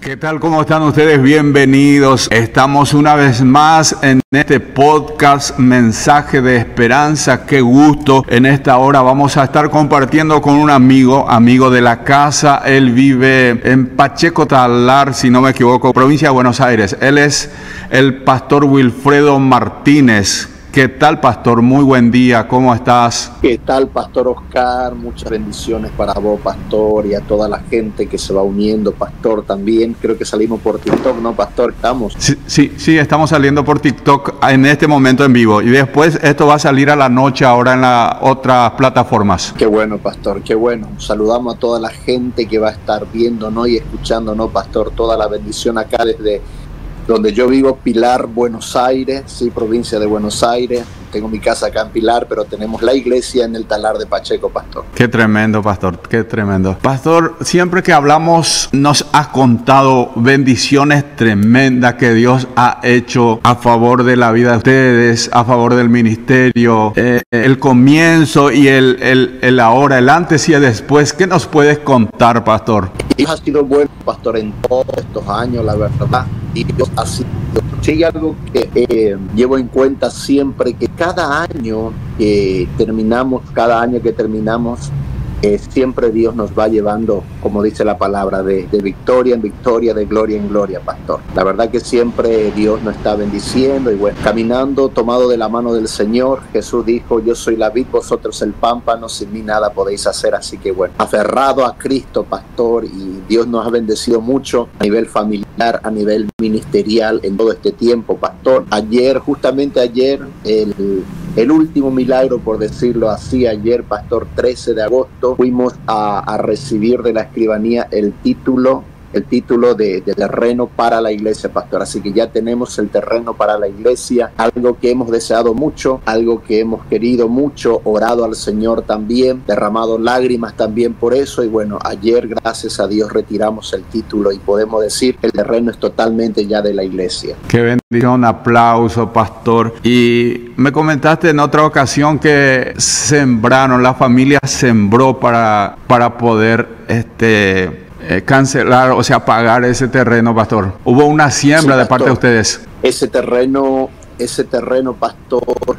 ¿Qué tal? ¿Cómo están ustedes? Bienvenidos. Estamos una vez más en este podcast Mensaje de Esperanza. Qué gusto. En esta hora vamos a estar compartiendo con un amigo de la casa. Él vive en Pacheco Talar, si no me equivoco, provincia de Buenos Aires. Él es el pastor Wilfredo Martínez. ¿Qué tal, pastor? Muy buen día. ¿Cómo estás? ¿Qué tal, pastor Oscar? Muchas bendiciones para vos, pastor, y a toda la gente que se va uniendo, pastor, también. Creo que salimos por TikTok, ¿no, pastor? ¿Estamos? Sí, estamos saliendo por TikTok en este momento en vivo. Y después esto va a salir a la noche ahora en las otras plataformas. Qué bueno, pastor, qué bueno. Saludamos a toda la gente que va a estar viéndonos y escuchándonos, pastor. Toda la bendición acá desde donde yo vivo, Pilar, Buenos Aires, sí, provincia de Buenos Aires. Tengo mi casa acá en Pilar, pero tenemos la iglesia en el Talar de Pacheco, pastor. Qué tremendo, pastor, qué tremendo. Pastor, siempre que hablamos nos has contado bendiciones tremendas que Dios ha hecho a favor de la vida de ustedes, a favor del ministerio, el comienzo y el ahora, el antes y el después. ¿Qué nos puedes contar, pastor? Dios ha sido bueno, pastor, en todos estos años, la verdad. Y Dios ha sido. Sí, hay algo que llevo en cuenta siempre, que cada año que terminamos, siempre Dios nos va llevando, como dice la palabra, de victoria en victoria, de gloria en gloria, pastor. La verdad que siempre Dios nos está bendiciendo y bueno, caminando tomado de la mano del Señor. Jesús dijo: yo soy la vid, vosotros el pámpano, sin mí nada podéis hacer. Así que bueno, aferrado a Cristo, pastor, y Dios nos ha bendecido mucho a nivel familiar, a nivel ministerial en todo este tiempo, pastor. Justamente ayer, el último milagro, por decirlo así, ayer, pastor, 13 de agosto, fuimos a recibir de la escribanía el título de terreno para la iglesia, pastor. Así que ya tenemos el terreno para la iglesia, algo que hemos deseado mucho, algo que hemos querido mucho, orado al Señor también, derramado lágrimas también por eso. Y bueno, ayer, gracias a Dios, retiramos el título y podemos decir que el terreno es totalmente ya de la iglesia. Qué bendición, aplauso, pastor. Y me comentaste en otra ocasión que la familia sembró para poder cancelar, o sea, pagar ese terreno, pastor. Hubo una siembra, sí, de parte de ustedes. Ese terreno, pastor,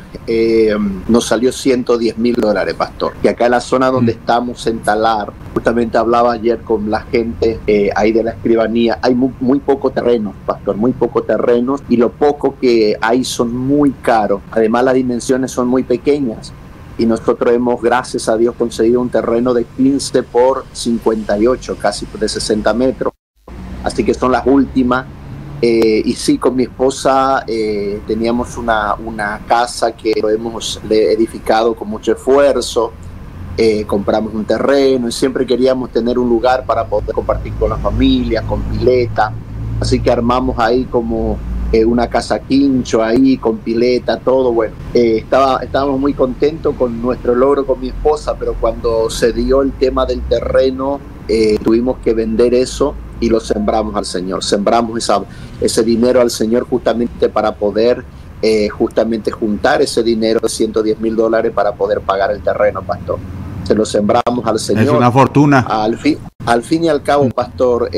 nos salió $110,000, pastor. Y acá en la zona donde estamos, en Talar, justamente hablaba ayer con la gente ahí de la escribanía, hay muy poco terreno, pastor, muy poco terreno, y lo poco que hay son muy caros. Además, las dimensiones son muy pequeñas. Y nosotros hemos, gracias a Dios, conseguido un terreno de 15 por 58, casi de 60 metros. Así que son las últimas. Y sí, con mi esposa teníamos una casa que lo hemos edificado con mucho esfuerzo. Compramos un terreno y siempre queríamos tener un lugar para poder compartir con la familia, con pileta. Así que armamos ahí como una casa quincho ahí con pileta, todo bueno. Estábamos muy contentos con nuestro logro con mi esposa, pero cuando se dio el tema del terreno, tuvimos que vender eso y lo sembramos al Señor. Sembramos ese dinero al Señor justamente para poder justamente juntar ese dinero de $110,000 para poder pagar el terreno, pastor. Se lo sembramos al Señor. Es una fortuna. Al fin y al cabo, pastor,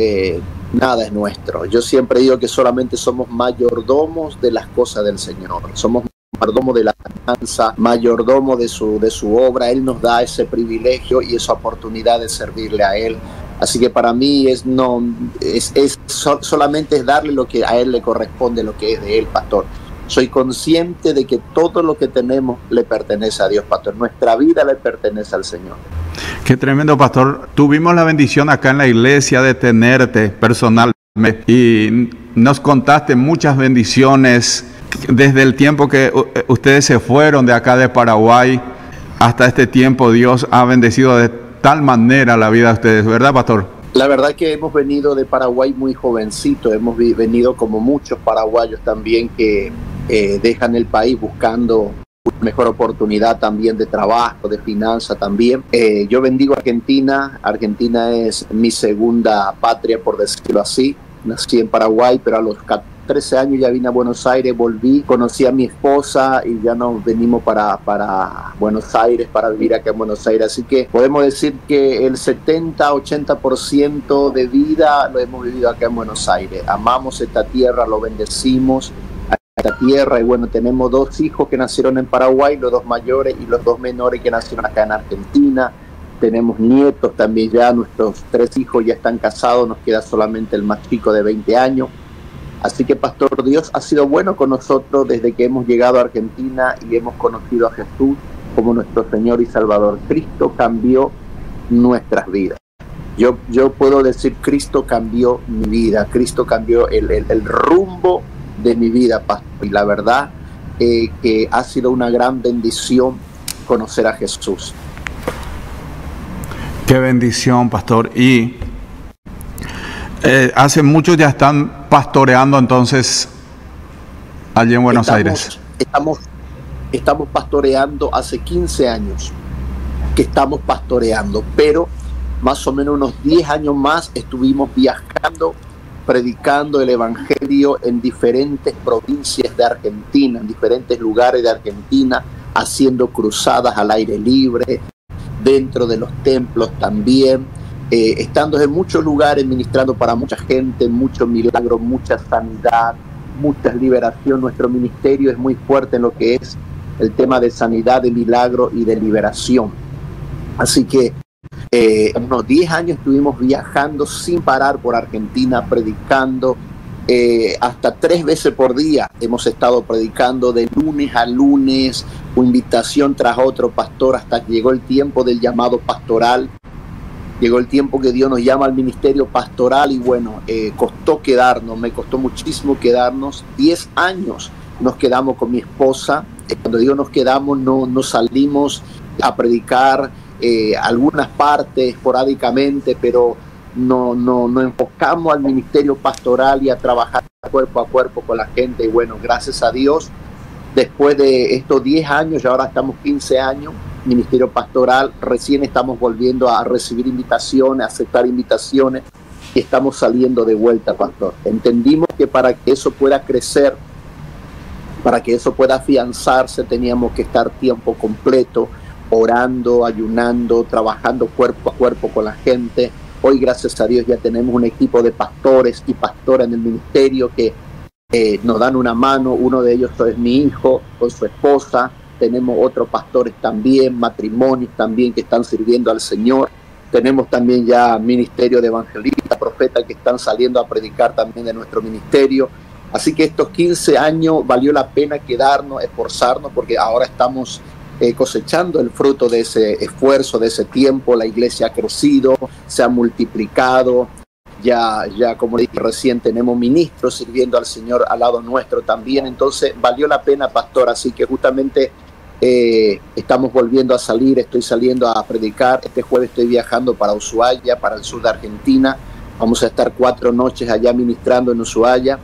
nada es nuestro. Yo siempre digo que solamente somos mayordomos de las cosas del Señor. Somos mayordomo de la finanza, mayordomo de su obra. Él nos da ese privilegio y esa oportunidad de servirle a Él. Así que para mí solamente es darle lo que a Él le corresponde, lo que es de Él, pastor. Soy consciente de que todo lo que tenemos le pertenece a Dios, pastor. Nuestra vida le pertenece al Señor. Qué tremendo, pastor. Tuvimos la bendición acá en la iglesia de tenerte personalmente y nos contaste muchas bendiciones desde el tiempo que ustedes se fueron de acá de Paraguay hasta este tiempo. Dios ha bendecido de tal manera la vida de ustedes, ¿verdad, pastor? La verdad que hemos venido de Paraguay muy jovencito. Hemos venido como muchos paraguayos también que dejan el país buscando una mejor oportunidad también de trabajo, de finanza también. Yo bendigo a Argentina. Argentina es mi segunda patria, por decirlo así. Nací en Paraguay, pero a los 13 años ya vine a Buenos Aires, volví, conocí a mi esposa y ya nos venimos para Buenos Aires, para vivir acá en Buenos Aires. Así que podemos decir que el 70-80% de vida lo hemos vivido acá en Buenos Aires. Amamos esta tierra, lo bendecimos a esta tierra y bueno, tenemos 2 hijos que nacieron en Paraguay, los 2 mayores y los 2 menores que nacieron acá en Argentina. Tenemos nietos también ya, nuestros 3 hijos ya están casados, nos queda solamente el más chico de 20 años. Así que, pastor, Dios ha sido bueno con nosotros desde que hemos llegado a Argentina y hemos conocido a Jesús como nuestro Señor y Salvador. Cristo cambió nuestras vidas. Yo puedo decir, Cristo cambió mi vida, Cristo cambió el rumbo de mi vida, pastor. Y la verdad que ha sido una gran bendición conocer a Jesús. Qué bendición, pastor. Y hace muchos ya están pastoreando entonces allí en Buenos Aires. Estamos pastoreando hace 15 años que estamos pastoreando, pero más o menos unos 10 años más estuvimos viajando, predicando el evangelio en diferentes provincias de Argentina, en diferentes lugares de Argentina, haciendo cruzadas al aire libre, dentro de los templos también, estando en muchos lugares ministrando para mucha gente, mucho milagro, mucha sanidad, mucha liberación. Nuestro ministerio es muy fuerte en lo que es el tema de sanidad, de milagro y de liberación. Así que unos 10 años estuvimos viajando sin parar por Argentina, predicando, hasta 3 veces por día hemos estado predicando de lunes a lunes, invitación tras otro, pastor, hasta que llegó el tiempo del llamado pastoral. Llegó el tiempo que Dios nos llama al ministerio pastoral y bueno, costó quedarnos, me costó muchísimo quedarnos. 10 años nos quedamos con mi esposa. Cuando digo nos quedamos, no salimos a predicar algunas partes esporádicamente, pero nos enfocamos al ministerio pastoral y a trabajar cuerpo a cuerpo con la gente. Y bueno, gracias a Dios, después de estos 10 años, y ahora estamos 15 años, ministerio pastoral, recién estamos volviendo a recibir invitaciones, a aceptar invitaciones, y estamos saliendo de vuelta, pastor. Entendimos que para que eso pueda crecer, para que eso pueda afianzarse, teníamos que estar tiempo completo, orando, ayunando, trabajando cuerpo a cuerpo con la gente. Hoy, gracias a Dios, ya tenemos un equipo de pastores y pastoras en el ministerio que nos dan una mano. Uno de ellos es mi hijo con su esposa. Tenemos otros pastores también, matrimonios también que están sirviendo al Señor. Tenemos también ya ministerio de evangelistas, profetas que están saliendo a predicar también de nuestro ministerio. Así que estos 15 años valió la pena quedarnos, esforzarnos, porque ahora estamos cosechando el fruto de ese esfuerzo, de ese tiempo. La iglesia ha crecido, se ha multiplicado. Ya como dije recién, tenemos ministros sirviendo al Señor al lado nuestro también. Entonces valió la pena, pastor. Así que justamente estamos volviendo a salir, estoy saliendo a predicar. Este jueves estoy viajando para Ushuaia, para el sur de Argentina. Vamos a estar 4 noches allá ministrando en Ushuaia.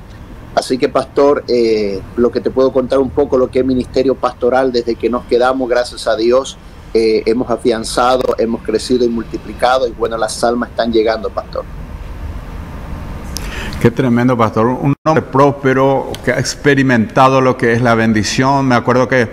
Así que, pastor, lo que te puedo contar un poco, lo que es ministerio pastoral, desde que nos quedamos, gracias a Dios, hemos afianzado, hemos crecido y multiplicado, y bueno, las almas están llegando, pastor. Qué tremendo, pastor. Un hombre próspero que ha experimentado lo que es la bendición. Me acuerdo que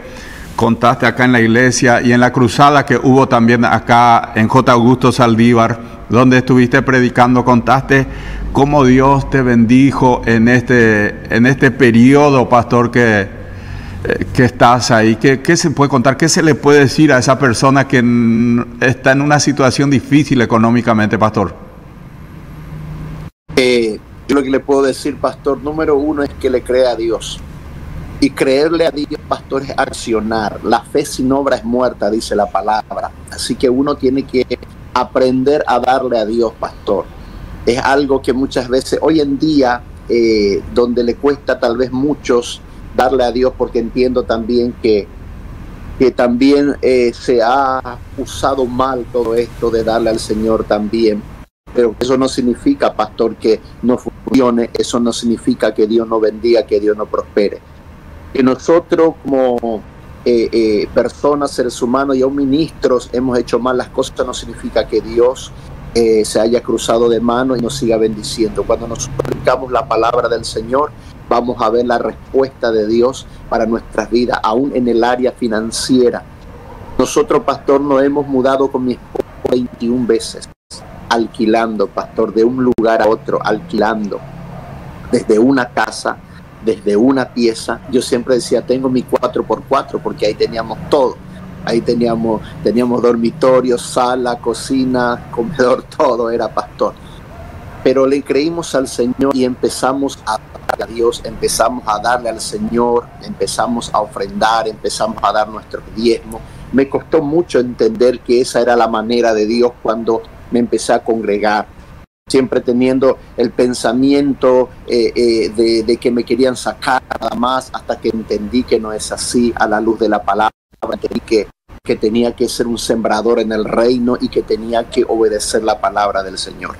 contaste acá en la iglesia y en la cruzada que hubo también acá en J. Augusto Saldívar, donde estuviste predicando, contaste cómo Dios te bendijo en este periodo, pastor, que estás ahí. ¿Qué se puede contar? ¿Qué se le puede decir a esa persona que está en una situación difícil económicamente, pastor? Yo lo que le puedo decir, pastor, número 1 es que le crea a Dios. Y creerle a Dios, pastor, es accionar. La fe sin obra es muerta, dice la palabra. Así que uno tiene que aprender a darle a Dios, pastor. Es algo que muchas veces, hoy en día, donde le cuesta tal vez muchos darle a Dios, porque entiendo también que también se ha usado mal todo esto de darle al Señor también. Pero eso no significa, pastor, que no funcione. Eso no significa que Dios no bendiga, que Dios no prospere. Que nosotros como personas, seres humanos y aún ministros hemos hecho mal las cosas, no significa que Dios se haya cruzado de mano y nos siga bendiciendo. Cuando nosotros predicamos la palabra del Señor, vamos a ver la respuesta de Dios para nuestras vidas, aún en el área financiera. Nosotros, pastor, nos hemos mudado con mi esposa 21 veces, alquilando, pastor, de un lugar a otro, alquilando, desde una casa, desde una pieza. Yo siempre decía, tengo mi 4x4, porque ahí teníamos todo. Ahí teníamos dormitorio, sala, cocina, comedor, todo era, pastor. Pero le creímos al Señor y empezamos a darle a Dios, empezamos a darle al Señor, empezamos a ofrendar, empezamos a dar nuestros diezmos. Me costó mucho entender que esa era la manera de Dios cuando me empecé a congregar, siempre teniendo el pensamiento de que me querían sacar nada más, hasta que entendí que no es así a la luz de la palabra. Entendí que tenía que ser un sembrador en el reino y que tenía que obedecer la palabra del Señor.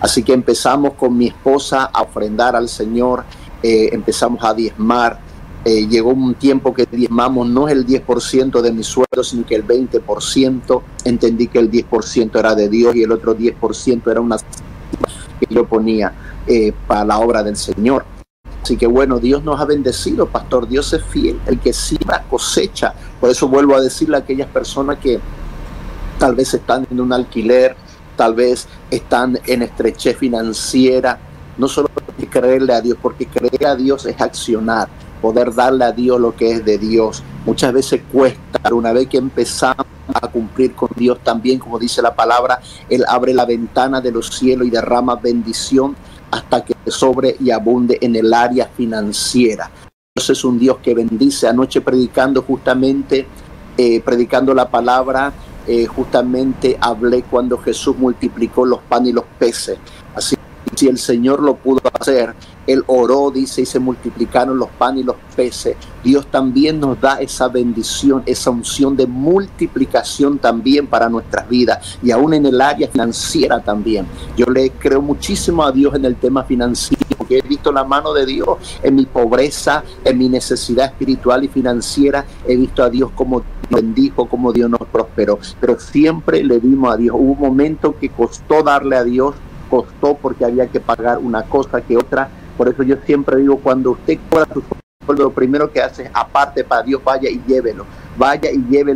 Así que empezamos con mi esposa a ofrendar al Señor, empezamos a diezmar. Llegó un tiempo que diezmamos no el 10% de mi sueldo, sino que el 20%. Entendí que el 10% era de Dios y el otro 10% era una que yo ponía para la obra del Señor. Así que bueno, Dios nos ha bendecido, pastor. Dios es fiel, el que siembra cosecha. Por eso vuelvo a decirle a aquellas personas que tal vez están en un alquiler, tal vez están en estrechez financiera, no solo hay que creerle a Dios, porque creer a Dios es accionar, poder darle a Dios lo que es de Dios. Muchas veces cuesta, pero una vez que empezamos a cumplir con Dios también, como dice la palabra, Él abre la ventana de los cielos y derrama bendición hasta que sobre y abunde en el área financiera. Dios es un Dios que bendice. Anoche predicando justamente, predicando la palabra, justamente hablé cuando Jesús multiplicó los panes y los peces. Así que si el Señor lo pudo hacer, Él oró, dice, y se multiplicaron los panes y los peces. Dios también nos da esa bendición, esa unción de multiplicación también para nuestras vidas, y aún en el área financiera también. Yo le creo muchísimo a Dios en el tema financiero, porque he visto la mano de Dios en mi pobreza, en mi necesidad espiritual y financiera. He visto a Dios como nos bendijo, como Dios nos prosperó, pero siempre le dimos a Dios. Hubo un momento que costó darle a Dios, costó porque había que pagar una cosa que otra. Por eso yo siempre digo, cuando usted cobra su sueldo, lo primero que hace es aparte para Dios, vaya y llévelo,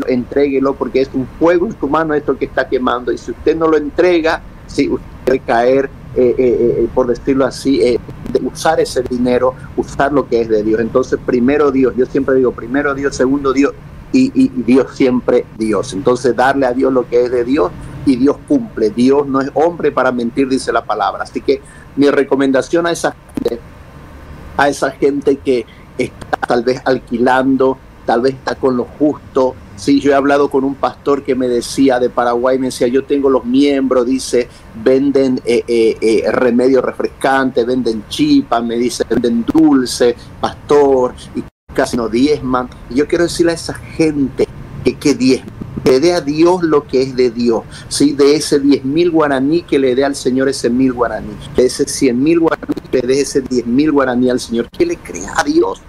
entréguelo, porque es un fuego en su mano esto que está quemando, y si usted no lo entrega, sí, usted puede caer, por decirlo así, de usar ese dinero, usar lo que es de Dios. Entonces primero Dios, yo siempre digo, primero Dios, segundo Dios, y Dios siempre Dios. Entonces darle a Dios lo que es de Dios, y Dios cumple. Dios no es hombre para mentir, dice la palabra. Así que mi recomendación a esa gente que está tal vez alquilando, tal vez está con lo justo. Sí, yo he hablado con un pastor que me decía, de Paraguay, me decía, yo tengo los miembros, dice, venden remedio refrescante, venden chipa, me dice, venden dulce, pastor, y casi no diezman. Y yo quiero decirle a esa gente que diezma, que dé a Dios lo que es de Dios, ¿sí? De ese 10,000 guaraní, que le dé al Señor ese 1,000 guaraní, de ese 100,000 guaraní, que le dé ese 10,000 guaraní al Señor, que le crea a Dios.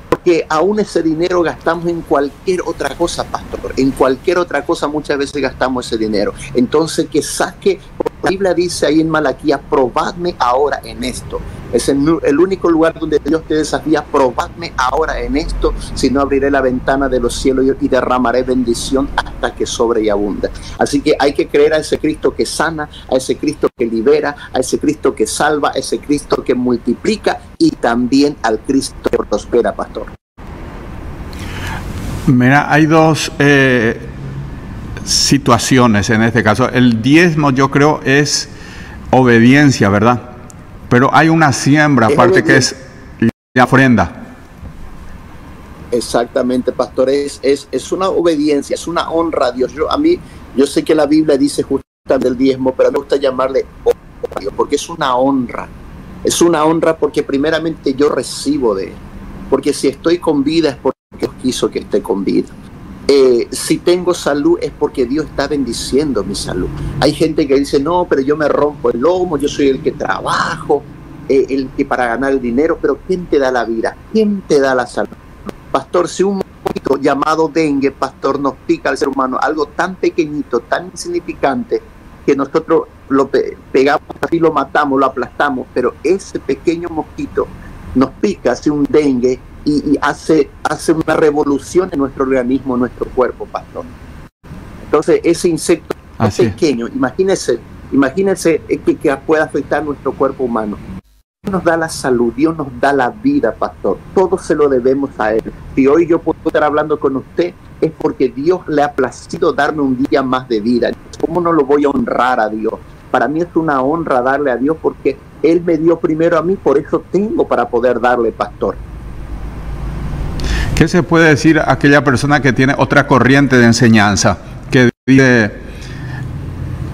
Porque aún ese dinero gastamos en cualquier otra cosa, pastor. En cualquier otra cosa muchas veces gastamos ese dinero. Entonces que saque, la Biblia dice ahí en Malaquías, probadme ahora en esto. Es el único lugar donde Dios te desafía, probadme ahora en esto, si no abriré la ventana de los cielos y derramaré bendición hasta que sobre y abunda. Así que hay que creer a ese Cristo que sana, a ese Cristo que libera, a ese Cristo que salva, a ese Cristo que multiplica, y también al Cristo que prospera, pastor. Mira, hay dos situaciones en este caso. El diezmo, yo creo, es obediencia, ¿verdad? Pero hay una siembra aparte, que es la ofrenda. Exactamente, pastor, es una obediencia, es una honra a Dios. Yo sé que la Biblia dice justamente el diezmo, pero me gusta llamarle honra a Dios, porque es una honra. Es una honra porque primeramente yo recibo de Él. Porque si estoy con vida es porque Dios quiso que esté con vida. Si tengo salud es porque Dios está bendiciendo mi salud. Hay gente que dice, no, pero yo me rompo el lomo, yo soy el que trabajo, el que para ganar el dinero. Pero ¿quién te da la vida? ¿Quién te da la salud? Pastor, si un mosquito llamado dengue, pastor, nos pica al ser humano, algo tan pequeñito, tan insignificante, que nosotros lo pegamos así, lo matamos, lo aplastamos, pero ese pequeño mosquito nos pica, hace un dengue y hace una revolución en nuestro organismo, en nuestro cuerpo, pastor. Entonces, ese insecto pequeño, imagínense que puede afectar nuestro cuerpo humano. Dios nos da la salud, Dios nos da la vida, pastor. Todo se lo debemos a Él. Si hoy yo puedo estar hablando con usted, es porque Dios le ha placido darme un día más de vida. ¿Cómo no lo voy a honrar a Dios? Para mí es una honra darle a Dios porque Él me dio primero a mí, por eso tengo para poder darle, pastor. ¿Qué se puede decir a aquella persona que tiene otra corriente de enseñanza? Que dice,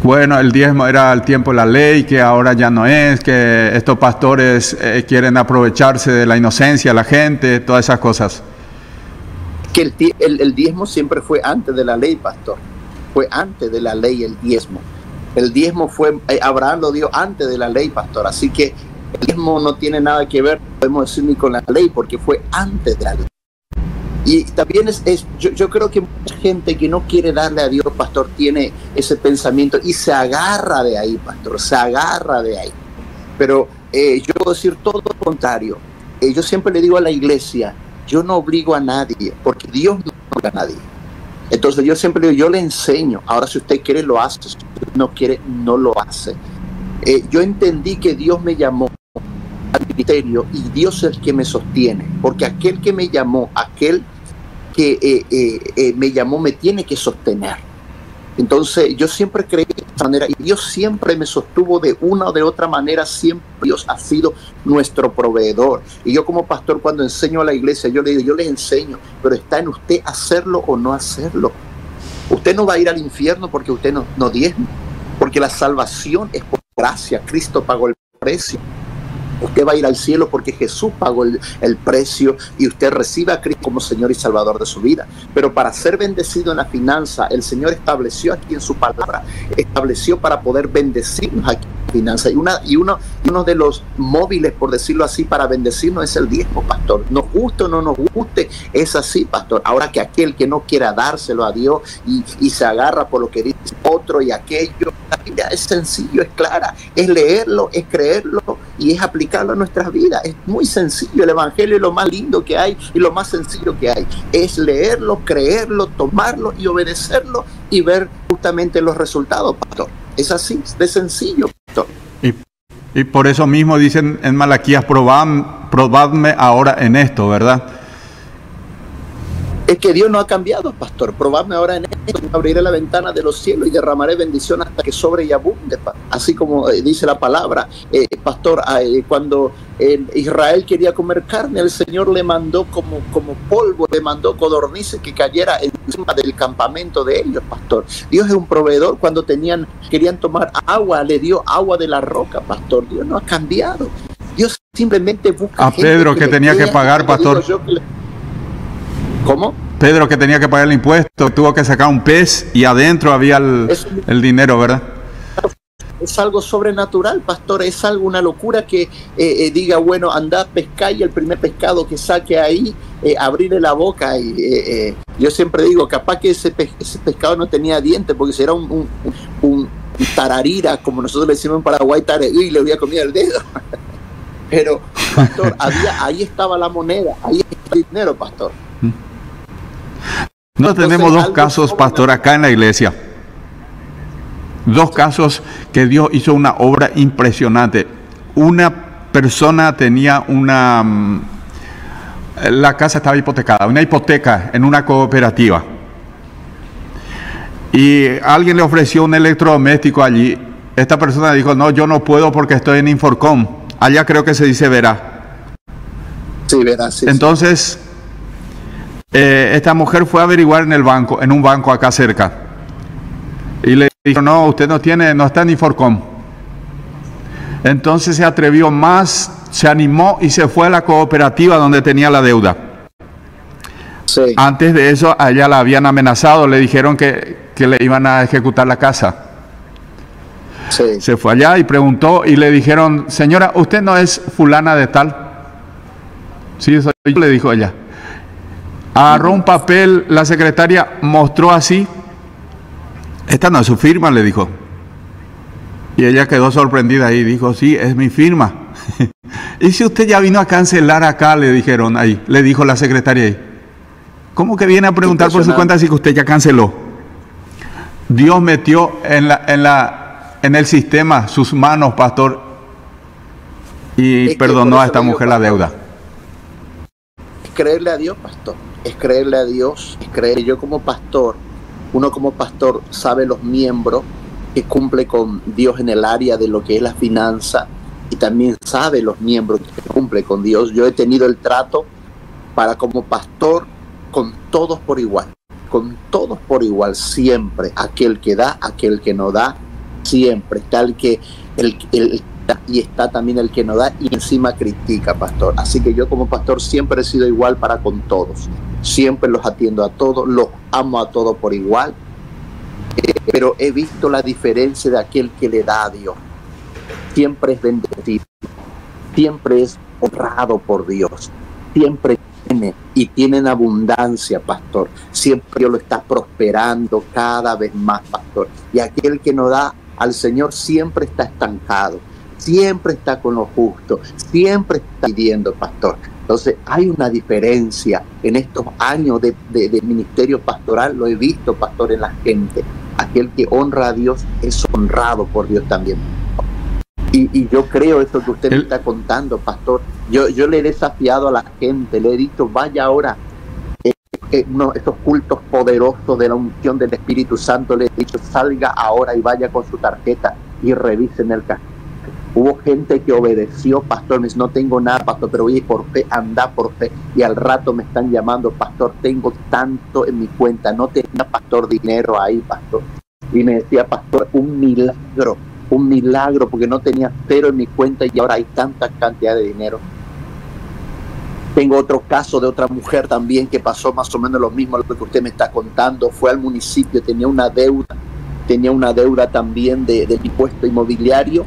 bueno, el diezmo era el tiempo de la ley, que ahora ya no es, que estos pastores quieren aprovecharse de la inocencia de la gente, todas esas cosas. Que el diezmo siempre fue antes de la ley, pastor. Fue antes de la ley el diezmo. El diezmo fue, Abraham lo dio antes de la ley, pastor. Así que el diezmo no tiene nada que ver, podemos decir, ni con la ley, porque fue antes de la ley. Y también yo creo que mucha gente que no quiere darle a Dios, pastor, tiene ese pensamiento y se agarra de ahí, pastor, se agarra de ahí. Pero yo puedo decir todo lo contrario. Yo siempre le digo a la iglesia, yo no obligo a nadie, porque Dios no obliga a nadie. Entonces yo siempre le digo, yo le enseño. Ahora si usted quiere, lo hace. Si usted no quiere, no lo hace. Yo entendí que Dios me llamó al ministerio y Dios es el que me sostiene, porque aquel que me llamó, aquel que me llamó, me tiene que sostener. Entonces yo siempre creí de esta manera y Dios siempre me sostuvo de una o de otra manera. Siempre Dios ha sido nuestro proveedor. Y yo como pastor, cuando enseño a la iglesia, yo le digo, yo les enseño, pero está en usted hacerlo o no hacerlo. Usted no va a ir al infierno porque usted no diezma, porque la salvación es por gracia. Cristo pagó el precio. Usted va a ir al cielo porque Jesús pagó el precio y usted recibe a Cristo como Señor y Salvador de su vida. Pero para ser bendecido en la finanza, el Señor estableció aquí en su palabra, estableció para poder bendecirnos aquí en la finanza. Y uno de los móviles, por decirlo así, para bendecirnos es el diezmo, pastor. Nos guste o no nos guste, es así, pastor. Ahora que aquel que no quiera dárselo a Dios y se agarra por lo que dice otro y aquello, la Biblia es sencillo, es clara, es leerlo, es creerlo y es aplicarlo a nuestras vidas. Es muy sencillo. El evangelio es lo más lindo que hay y lo más sencillo que hay. Es leerlo, creerlo, tomarlo y obedecerlo y ver justamente los resultados, pastor. Es así, de sencillo, pastor. Y por eso mismo dicen en Malaquías, probadme ahora en esto, ¿verdad? Es que Dios no ha cambiado, pastor. Probadme ahora en esto, abriré la ventana de los cielos y derramaré bendición hasta que sobre y abunde. Así como dice la palabra, pastor, cuando Israel quería comer carne, el Señor le mandó como polvo, le mandó codornices que cayera encima del campamento de ellos, pastor. Dios es un proveedor. Cuando querían tomar agua, le dio agua de la roca, pastor. Dios no ha cambiado. Dios simplemente busca a Pedro que tenía que pagar, pastor. ¿Cómo? Pedro que tenía que pagar el impuesto, tuvo que sacar un pez y adentro había el dinero, ¿verdad? Es algo sobrenatural, pastor. Es algo, una locura que diga, bueno, anda a pescar y el primer pescado que saque ahí, abrirle la boca. Y yo siempre digo, capaz que ese pescado no tenía dientes, porque si era un tararira, como nosotros le decimos en Paraguay, y le había comido el dedo. Pero, pastor, ahí estaba la moneda, ahí está el dinero, pastor. Nosotros tenemos dos casos, pastor, acá en la iglesia. Dos casos que Dios hizo una obra impresionante. Una persona tenía la casa estaba hipotecada, una hipoteca en una cooperativa. Y alguien le ofreció un electrodoméstico allí. Esta persona dijo, no, yo no puedo porque estoy en Inforcom. Allá creo que se dice Verá. Sí, Verá, sí. Entonces, esta mujer fue a averiguar en un banco acá cerca. Y le dijo, no, usted no está en Inforcom. Entonces se atrevió más, se animó y se fue a la cooperativa donde tenía la deuda. Sí. Antes de eso, a ella la habían amenazado, le dijeron que le iban a ejecutar la casa. Sí. Se fue allá y preguntó y le dijeron, señora, ¿usted no es fulana de tal? Sí, soy yo, le dijo ella. Agarró un papel, la secretaria mostró así. Esta no es su firma, le dijo. Y ella quedó sorprendida y dijo, sí, es mi firma. Y si usted ya vino a cancelar acá, le dijeron ahí, le dijo la secretaria ahí. ¿Cómo que viene a preguntar por su cuenta si que usted ya canceló? Dios metió en el sistema sus manos, pastor, y perdonó a esta mujer la deuda. Es creerle a Dios, pastor. Es creerle a Dios. Es creer. Yo como pastor, uno como pastor sabe los miembros que cumple con Dios en el área de lo que es la finanza, y también sabe los miembros que cumple con Dios. Yo he tenido el trato para como pastor con todos por igual. Con todos por igual, siempre. Aquel que da, aquel que no da, siempre. Está el que y está también el que no da y encima critica, pastor. Así que yo como pastor siempre he sido igual para con todos. Siempre los atiendo a todos, los amo a todos por igual. Pero he visto la diferencia de aquel que le da a Dios. Siempre es bendecido, siempre es honrado por Dios, siempre tienen abundancia, pastor. Siempre Dios lo está prosperando cada vez más, pastor. Y aquel que no da al Señor siempre está estancado, siempre está con lo justo, siempre está pidiendo, pastor. Entonces hay una diferencia en estos años de ministerio pastoral. Lo he visto, pastor, en la gente. Aquel que honra a Dios es honrado por Dios también. Y yo creo esto que usted me está contando, pastor. Yo le he desafiado a la gente, le he dicho, vaya ahora, estos cultos poderosos de la unción del Espíritu Santo, le he dicho, salga ahora y vaya con su tarjeta y revisen el caso. Hubo gente que obedeció, pastor, me dice, no tengo nada, pastor, pero oye, por fe, anda por fe. Y al rato me están llamando, pastor, tengo tanto en mi cuenta, no tenía, pastor, dinero ahí, pastor. Y me decía, pastor, un milagro, porque no tenía cero en mi cuenta y ahora hay tanta cantidad de dinero. Tengo otro caso de otra mujer también que pasó más o menos lo mismo lo que usted me está contando. Fue al municipio, tenía una deuda también de impuesto inmobiliario.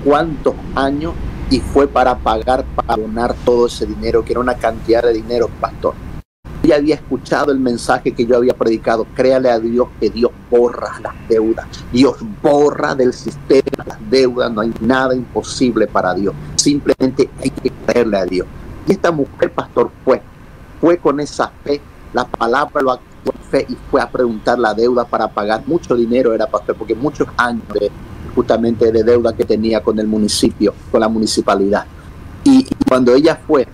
¿Cuántos años? Y fue para donar todo ese dinero, que era una cantidad de dinero, pastor. Ella había escuchado el mensaje que yo había predicado. Créale a Dios que Dios borra las deudas. Dios borra del sistema las deudas. No hay nada imposible para Dios. Simplemente hay que creerle a Dios. Y esta mujer, pastor, fue con esa fe. La palabra lo actuó en fe y fue a preguntar la deuda para pagar. Mucho dinero era, pastor, porque muchos años justamente de deuda que tenía con el municipio, con la municipalidad. Y cuando ella fue,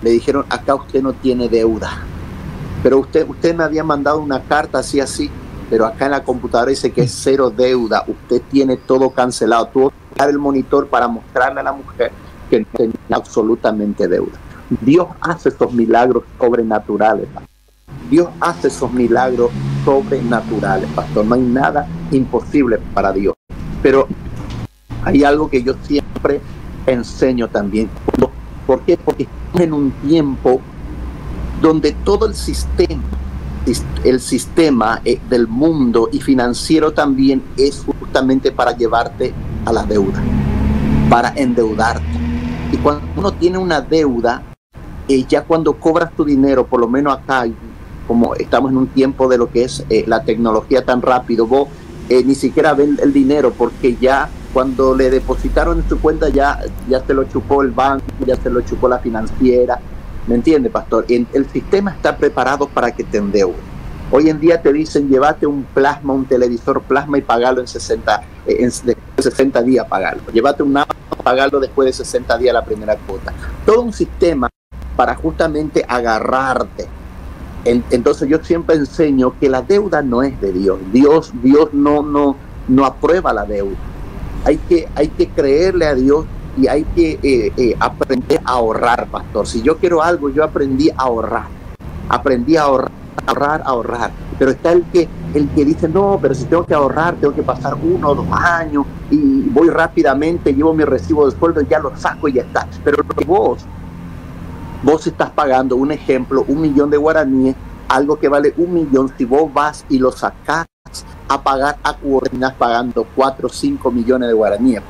le dijeron, acá usted no tiene deuda, pero usted me había mandado una carta así, pero acá en la computadora dice que es cero deuda, usted tiene todo cancelado. Tuvo que dar el monitor para mostrarle a la mujer que no tenía absolutamente deuda. Dios hace esos milagros sobrenaturales, pastor. Dios hace esos milagros sobrenaturales, pastor. No hay nada imposible para Dios. Pero hay algo que yo siempre enseño también. ¿Por qué? Porque estamos en un tiempo donde todo el sistema del mundo y financiero también es justamente para llevarte a la deuda, para endeudarte. Y cuando uno tiene una deuda, ya cuando cobras tu dinero, por lo menos acá, como estamos en un tiempo de lo que es la tecnología tan rápido, vos ni siquiera ven el dinero, porque ya cuando le depositaron en su cuenta ya se lo chupó el banco, ya se lo chupó la financiera. ¿Me entiende, pastor? El sistema está preparado para que te endeudes. Hoy en día te dicen, llévate un televisor plasma y pagalo en 60 días, pagalo. Llévate un Amazon, pagalo después de 60 días la primera cuota. Todo un sistema para justamente agarrarte. Entonces yo siempre enseño que la deuda no es de Dios. Dios no aprueba la deuda. Hay que creerle a Dios y hay que aprender a ahorrar, pastor. Si yo quiero algo, yo aprendí a ahorrar. Aprendí a ahorrar. Pero está el que dice, no, pero si tengo que ahorrar, tengo que pasar 1 o 2 años y voy rápidamente, llevo mi recibo de sueldo, ya lo saco y ya está. Pero vos estás pagando, un ejemplo, 1 millón de guaraníes, algo que vale 1 millón, si vos vas y lo sacás a pagar a cuotas, terminás pagando 4 o 5 millones de guaraníes.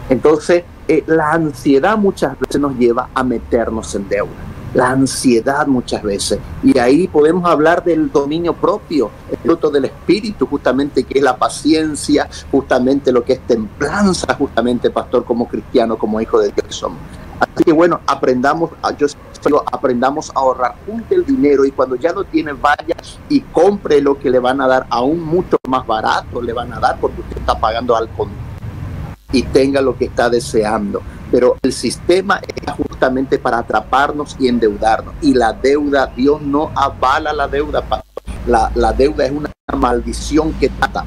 Entonces, la ansiedad muchas veces nos lleva a meternos en deuda. la ansiedad muchas veces. Y ahí podemos hablar del dominio propio, el fruto del Espíritu, justamente, que es la paciencia, justamente lo que es templanza, justamente, pastor, como cristiano, como hijo de Dios que somos. Así que bueno, aprendamos a ahorrar, junte el dinero, y cuando ya lo tiene, vaya y compre lo que le van a dar, aún mucho más barato le van a dar, porque usted está pagando al contado, y tenga lo que está deseando. Pero el sistema es justamente para atraparnos y endeudarnos. Y la deuda, Dios no avala la deuda, pastor. La deuda es una maldición que trata.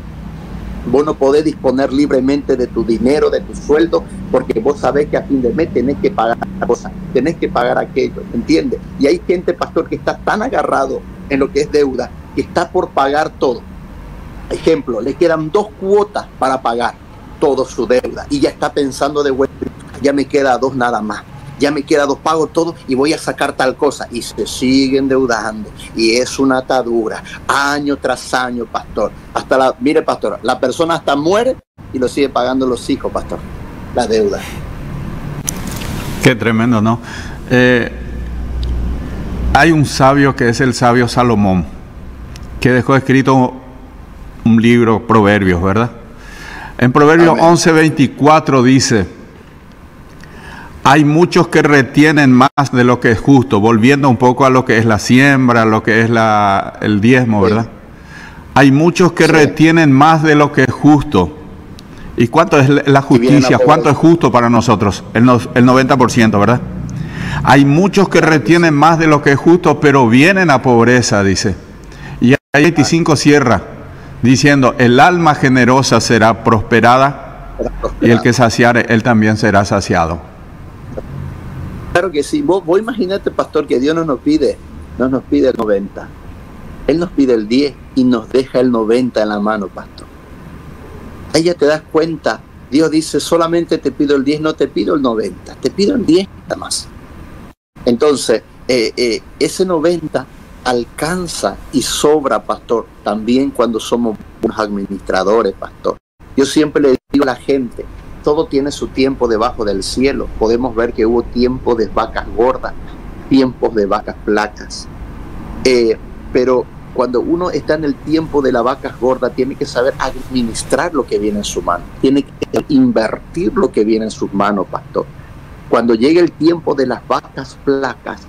Vos no podés disponer libremente de tu dinero, de tu sueldo, porque vos sabés que a fin de mes tenés que pagar cosas, tenés que pagar aquello, ¿entiendes? Y hay gente, pastor, que está tan agarrado en lo que es deuda, que está por pagar todo. Ejemplo, le quedan 2 cuotas para pagar toda su deuda, y ya está pensando de vuelta, ya me queda 2 nada más, ya me queda 2 pagos todo y voy a sacar tal cosa, y se siguen endeudando, y es una atadura, año tras año, pastor. Mire, pastor, la persona hasta muere y lo sigue pagando los hijos, pastor, la deuda. Qué tremendo, ¿no? Hay un sabio que es el sabio Salomón, que dejó escrito un libro, Proverbios, ¿verdad? En Proverbios 11:24 dice: hay muchos que retienen más de lo que es justo, volviendo un poco a lo que es la siembra, lo que es el diezmo, ¿verdad? Hay muchos que retienen más de lo que es justo. ¿Y cuánto es la justicia? ¿Cuánto es justo para nosotros? El 90%, ¿verdad? Hay muchos que retienen más de lo que es justo, pero vienen a pobreza, dice. Y ahí 25 cierra, diciendo: el alma generosa será prosperada, y el que saciare, él también será saciado. Claro que sí. Vos imagínate, pastor, que Dios no nos pide el 90. Él nos pide el 10 y nos deja el 90 en la mano, pastor. Ahí ya te das cuenta. Dios dice: solamente te pido el 10, no te pido el 90, te pido el 10 nada más. Entonces, ese 90 alcanza y sobra, pastor, también cuando somos buenos administradores, pastor. Yo siempre le digo a la gente: todo tiene su tiempo debajo del cielo. Podemos ver que hubo tiempos de vacas gordas, tiempos de vacas flacas. Pero cuando uno está en el tiempo de las vacas gordas, tiene que saber administrar lo que viene en su mano. Tiene que invertir lo que viene en sus manos, pastor. Cuando llegue el tiempo de las vacas flacas,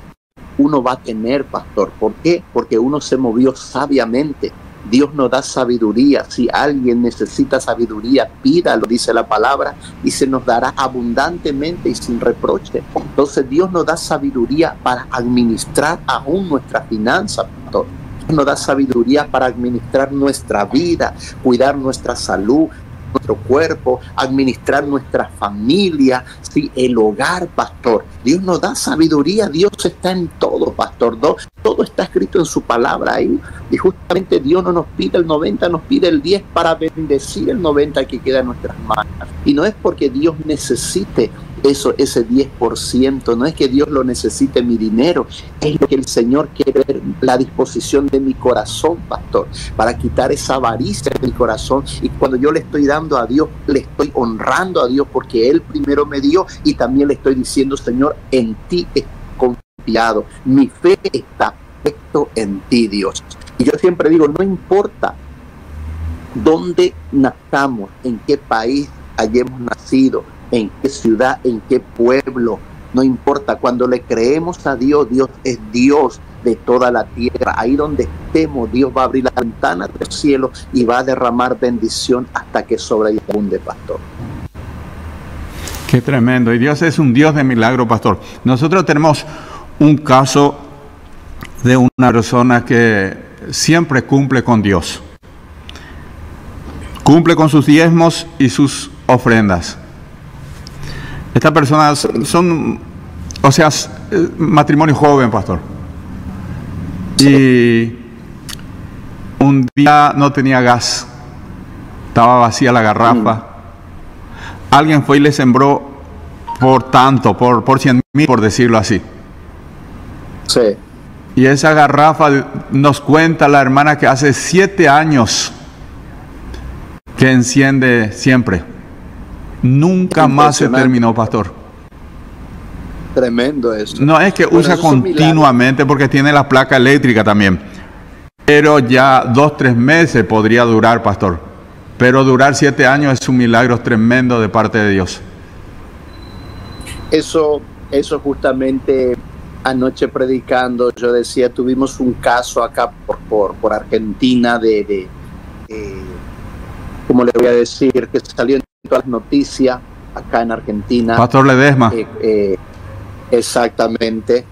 uno va a tener, pastor. ¿Por qué? Porque uno se movió sabiamente. Dios nos da sabiduría. Si alguien necesita sabiduría, pídalo, dice la palabra, y se nos dará abundantemente y sin reproche. Entonces Dios nos da sabiduría para administrar aún nuestra finanza, pastor. Dios nos da sabiduría para administrar nuestra vida, cuidar nuestra salud, nuestro cuerpo, administrar nuestra familia, ¿sí? El hogar, pastor. Dios nos da sabiduría. Dios está en todo, pastor. Todo está escrito en su palabra ahí. Y justamente Dios no nos pide el 90, nos pide el 10 para bendecir el 90 que queda en nuestras manos. Y no es porque Dios necesite ese 10%, no es que Dios lo necesite mi dinero, es lo que el Señor quiere ver, la disposición de mi corazón, pastor, para quitar esa avaricia de mi corazón. Y cuando yo le estoy dando a Dios, le estoy honrando a Dios, porque Él primero me dio, y también le estoy diciendo: Señor, en ti he confiado, mi fe está puesto en ti, Dios. Y yo siempre digo: no importa dónde nazcamos, en qué país hayamos nacido, en qué ciudad, en qué pueblo, no importa. Cuando le creemos a Dios, Dios es Dios de toda la tierra. Ahí donde estemos, Dios va a abrir la ventana del cielo y va a derramar bendición hasta que sobreabunde, pastor. Qué tremendo. Y Dios es un Dios de milagro, pastor. Nosotros tenemos un caso de una persona que siempre cumple con Dios. Cumple con sus diezmos y sus ofrendas. Estas personas son, matrimonio joven, pastor. Y un día no tenía gas, estaba vacía la garrafa. Alguien fue y le sembró por 100,000, por decirlo así. Sí. Y esa garrafa, nos cuenta la hermana, que hace 7 años que enciende siempre. Nunca más se terminó, pastor. Tremendo eso. No es que Bueno, usa esos son continuamente porque tiene la placa eléctrica también. Pero ya 2-3 meses podría durar, pastor. Pero durar 7 años es un milagro tremendo de parte de Dios. Eso justamente anoche predicando, yo decía, tuvimos un caso acá por Argentina ¿cómo le voy a decir? Que salió en todas las noticias acá en Argentina. Pastor Ledesma. Exactamente.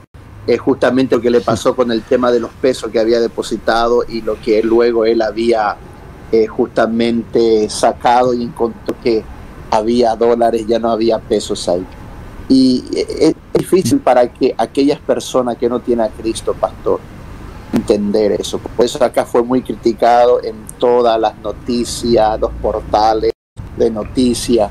Justamente lo que le pasó con el tema de los pesos que había depositado y lo que luego él había justamente sacado y encontró que había dólares, ya no había pesos ahí. Y es difícil para que aquellas personas que no tienen a Cristo, pastor, entender eso. Por eso acá fue muy criticado en todas las noticias, los portales de noticias.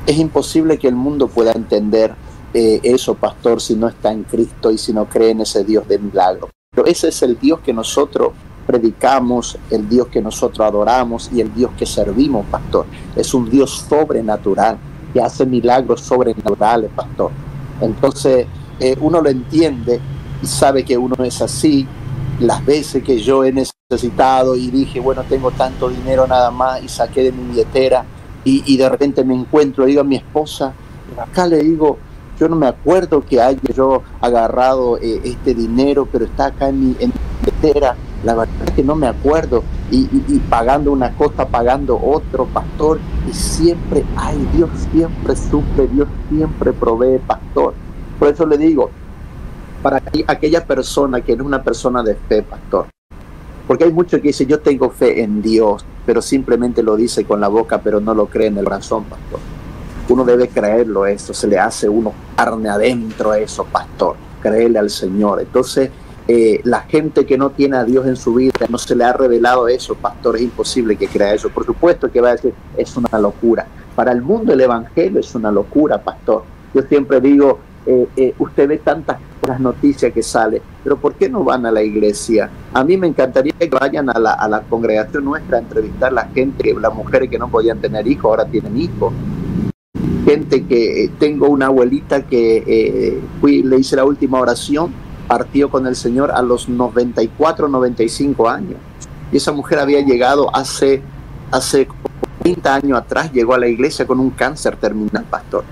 Es imposible que el mundo pueda entender eso, pastor, si no está en Cristo y si no cree en ese Dios de milagro. Pero ese es el Dios que nosotros predicamos, el Dios que nosotros adoramos y el Dios que servimos, pastor. Es un Dios sobrenatural que hace milagros sobrenaturales, pastor. Entonces uno lo entiende y sabe que uno es así. Las veces que yo he necesitado y dije, bueno, tengo tanto dinero nada más, y saqué de mi billetera y de repente me encuentro, digo a mi esposa, acá le digo, yo no me acuerdo que haya yo agarrado este dinero, pero está acá en mi billetera. La verdad es que no me acuerdo, y pagando una cosa, pagando otro, pastor, y siempre, ay, Dios siempre suple, Dios siempre provee, pastor. Por eso le digo, para aquella persona que no es una persona de fe, pastor, porque hay muchos que dicen, yo tengo fe en Dios, pero simplemente lo dice con la boca, pero no lo cree en el corazón, pastor. Uno debe creerlo, eso, se le hace uno carne adentro a eso, pastor, creerle al Señor. Entonces, la gente que no tiene a Dios en su vida, no se le ha revelado eso, pastor, es imposible que crea eso. Por supuesto que va a decir, es una locura. Para el mundo el evangelio es una locura, pastor. Yo siempre digo, usted ve tantas noticias que salen, pero ¿por qué no van a la iglesia? A mí me encantaría que vayan a la congregación nuestra a entrevistar a la gente, las mujeres que no podían tener hijos, ahora tienen hijos. Gente que, tengo una abuelita que le hice la última oración, partió con el Señor a los 94, 95 años. Y esa mujer había llegado hace 30 años atrás, llegó a la iglesia con un cáncer terminal, pastor,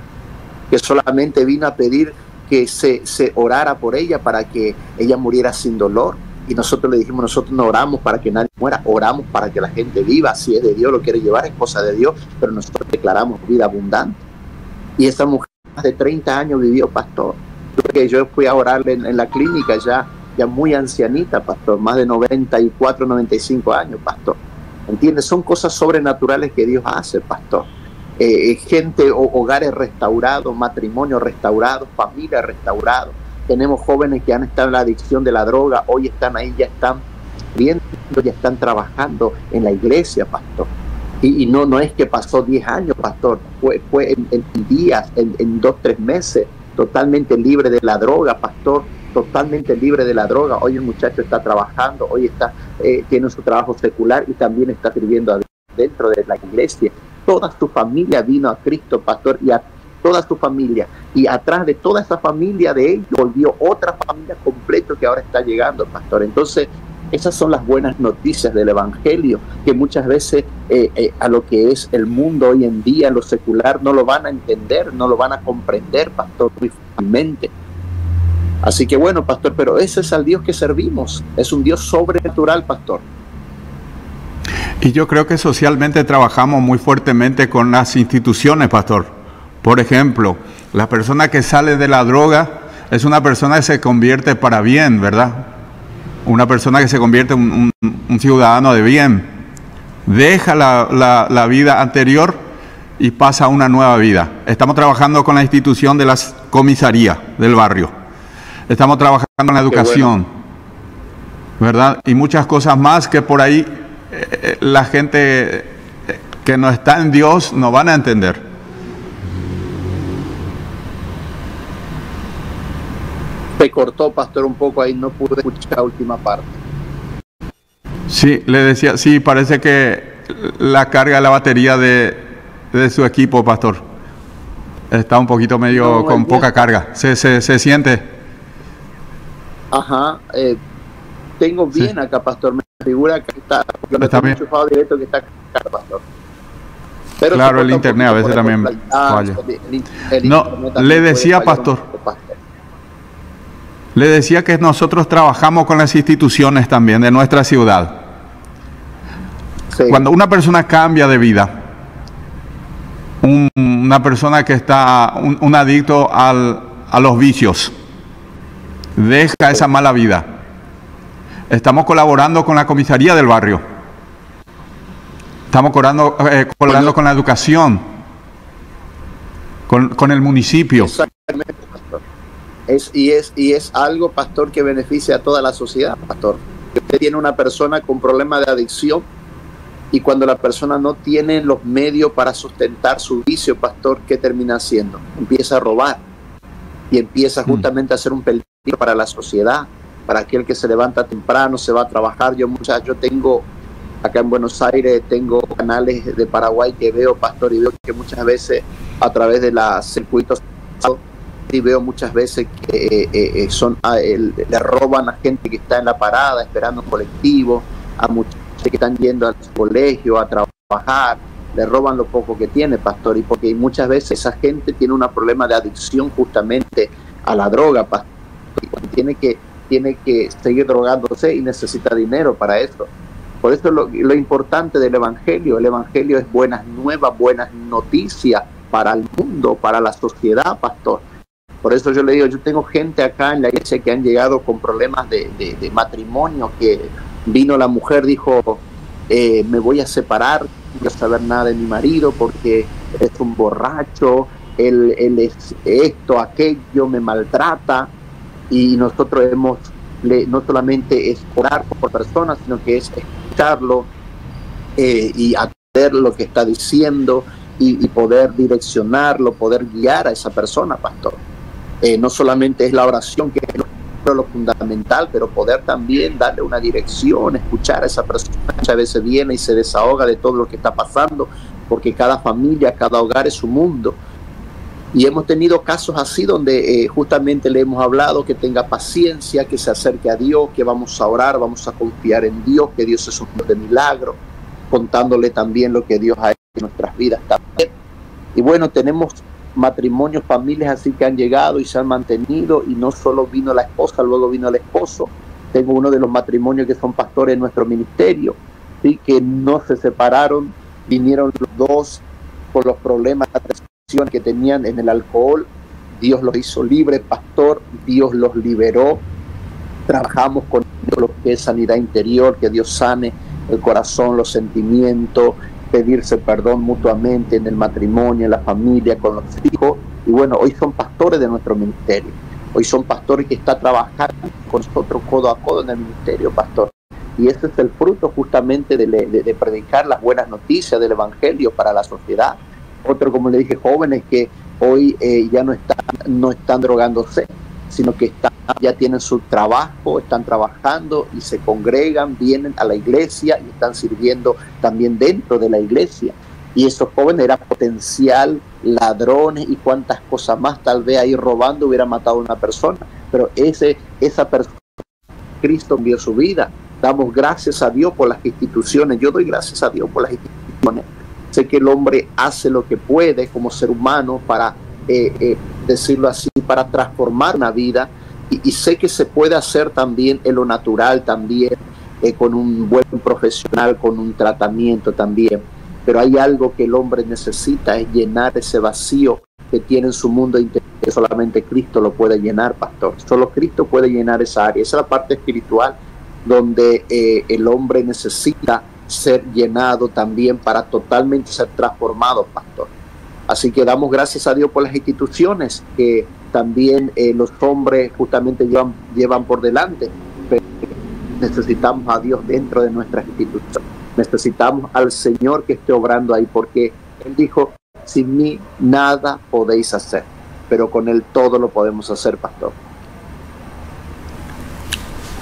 que solamente vino a pedir que se orara por ella para que ella muriera sin dolor. Y nosotros le dijimos, nosotros no oramos para que nadie muera, oramos para que la gente viva. Si es de Dios, lo quiere llevar, es cosa de Dios, pero nosotros declaramos vida abundante. Y esa mujer más de 30 años vivió, pastor. Yo fui a orarle en la clínica ya muy ancianita, pastor, más de 94, 95 años, pastor. ¿Entiendes? Son cosas sobrenaturales que Dios hace, pastor. Gente, hogares restaurados, matrimonios restaurados, familias restauradas. Tenemos jóvenes que han estado en la adicción de la droga, hoy están ahí, ya están viendo, ya están trabajando en la iglesia, pastor. Y no es que pasó 10 años, pastor, fue en días, en 2-3 meses, totalmente libre de la droga, pastor, totalmente libre de la droga. Hoy el muchacho está trabajando, hoy tiene su trabajo secular y también está sirviendo dentro de la iglesia. Toda su familia vino a Cristo, pastor, y a toda su familia. Y atrás de toda esa familia de él volvió otra familia completa que ahora está llegando, pastor. Entonces, esas son las buenas noticias del evangelio, que muchas veces a lo que es el mundo hoy en día, lo secular, no lo van a entender, no lo van a comprender, pastor, muy fácilmente. Así que bueno, pastor, pero ese es el Dios que servimos, es un Dios sobrenatural, pastor. Y yo creo que socialmente trabajamos muy fuertemente con las instituciones, pastor. Por ejemplo, la persona que sale de la droga es una persona que se convierte para bien, ¿verdad? Una persona que se convierte en un ciudadano de bien. Deja la vida anterior y pasa a una nueva vida. Estamos trabajando con la institución de las comisarías del barrio. Estamos trabajando en la educación, ¿verdad? Y muchas cosas más que por ahí la gente que no está en Dios no van a entender. Se cortó, pastor, un poco ahí, no pude escuchar la última parte. Sí, le decía, sí, parece que la carga de la batería de su equipo, pastor. Está un poquito medio con poca carga. ¿Se siente? Ajá. Tengo bien acá, pastor. Me figura que está bien. enchufado directo que está acá, pastor. Pero claro, el internet a veces también falla. No, le decía, pastor. Le decía que nosotros trabajamos con las instituciones también de nuestra ciudad. Sí. Cuando una persona cambia de vida, una persona que está, un adicto a los vicios, deja esa mala vida. Estamos colaborando con la comisaría del barrio. Estamos colaborando con la educación, con el municipio. Exactamente, pastor. Y es algo, pastor, que beneficia a toda la sociedad, pastor. Usted tiene una persona con problemas de adicción y cuando la persona no tiene los medios para sustentar su vicio, pastor, ¿qué termina haciendo? Empieza a robar y empieza justamente a ser un peligro para la sociedad, para aquel que se levanta temprano, se va a trabajar. Yo tengo acá en Buenos Aires, tengo canales de Paraguay que veo, pastor, y veo que muchas veces a través de los circuitos y veo muchas veces que le roban a gente que está en la parada esperando un colectivo, a muchos que están yendo al colegio a trabajar, le roban lo poco que tiene, pastor, y porque muchas veces esa gente tiene un problema de adicción justamente a la droga, pastor, y tiene que seguir drogándose y necesita dinero para eso. Por eso lo importante del Evangelio, el Evangelio es buenas nuevas, buenas noticias para el mundo, para la sociedad, pastor. Por eso yo le digo, yo tengo gente acá en la iglesia que han llegado con problemas de matrimonio, que vino la mujer, dijo, me voy a separar, no quiero saber nada de mi marido porque es un borracho, él es esto, aquello, me maltrata, y nosotros no solamente es orar por personas, sino que es escucharlo y atender lo que está diciendo y poder direccionarlo, poder guiar a esa persona, pastor. No solamente es la oración, que es lo fundamental, pero poder también darle una dirección, escuchar a esa persona. Muchas veces viene y se desahoga de todo lo que está pasando, porque cada familia, cada hogar es un mundo. Y hemos tenido casos así donde justamente le hemos hablado que tenga paciencia, que se acerque a Dios, que vamos a orar, vamos a confiar en Dios, que Dios es un Dios de milagro, contándole también lo que Dios ha hecho en nuestras vidas también. Y bueno, tenemos matrimonios, familias así que han llegado y se han mantenido, y no solo vino la esposa, luego vino el esposo. Tengo uno de los matrimonios que son pastores en nuestro ministerio, ¿sí? Que no se separaron, vinieron los dos por los problemas que tenían en el alcohol. Dios los hizo libres, pastor, Dios los liberó. Trabajamos con lo que es sanidad interior, que Dios sane el corazón, los sentimientos, pedirse perdón mutuamente en el matrimonio, en la familia, con los hijos. Y bueno, hoy son pastores de nuestro ministerio. Hoy son pastores que están trabajando con nosotros codo a codo en el ministerio, pastor. Y ese es el fruto justamente de predicar las buenas noticias del Evangelio para la sociedad. Otro, como le dije, jóvenes que hoy ya no están drogándose, sino que ya tienen su trabajo, están trabajando y se congregan, vienen a la iglesia y están sirviendo también dentro de la iglesia. Y esos jóvenes eran potencial ladrones y cuantas cosas más, tal vez ahí robando hubiera matado a una persona, pero esa persona, Cristo envió su vida. Damos gracias a Dios por las instituciones. Yo doy gracias a Dios por las instituciones. Sé que el hombre hace lo que puede como ser humano para, decirlo así, para transformar una vida, y sé que se puede hacer también en lo natural, también con un buen profesional, con un tratamiento también. Pero hay algo que el hombre necesita, es llenar ese vacío que tiene en su mundo interior. Solamente Cristo lo puede llenar, pastor. Solo Cristo puede llenar esa área. Esa es la parte espiritual donde el hombre necesita ser llenado también para totalmente ser transformado, pastor. Así que damos gracias a Dios por las instituciones que también los hombres justamente llevan por delante. Pero necesitamos a Dios dentro de nuestras instituciones. Necesitamos al Señor que esté obrando ahí, porque Él dijo, sin mí nada podéis hacer, pero con Él todo lo podemos hacer, pastor.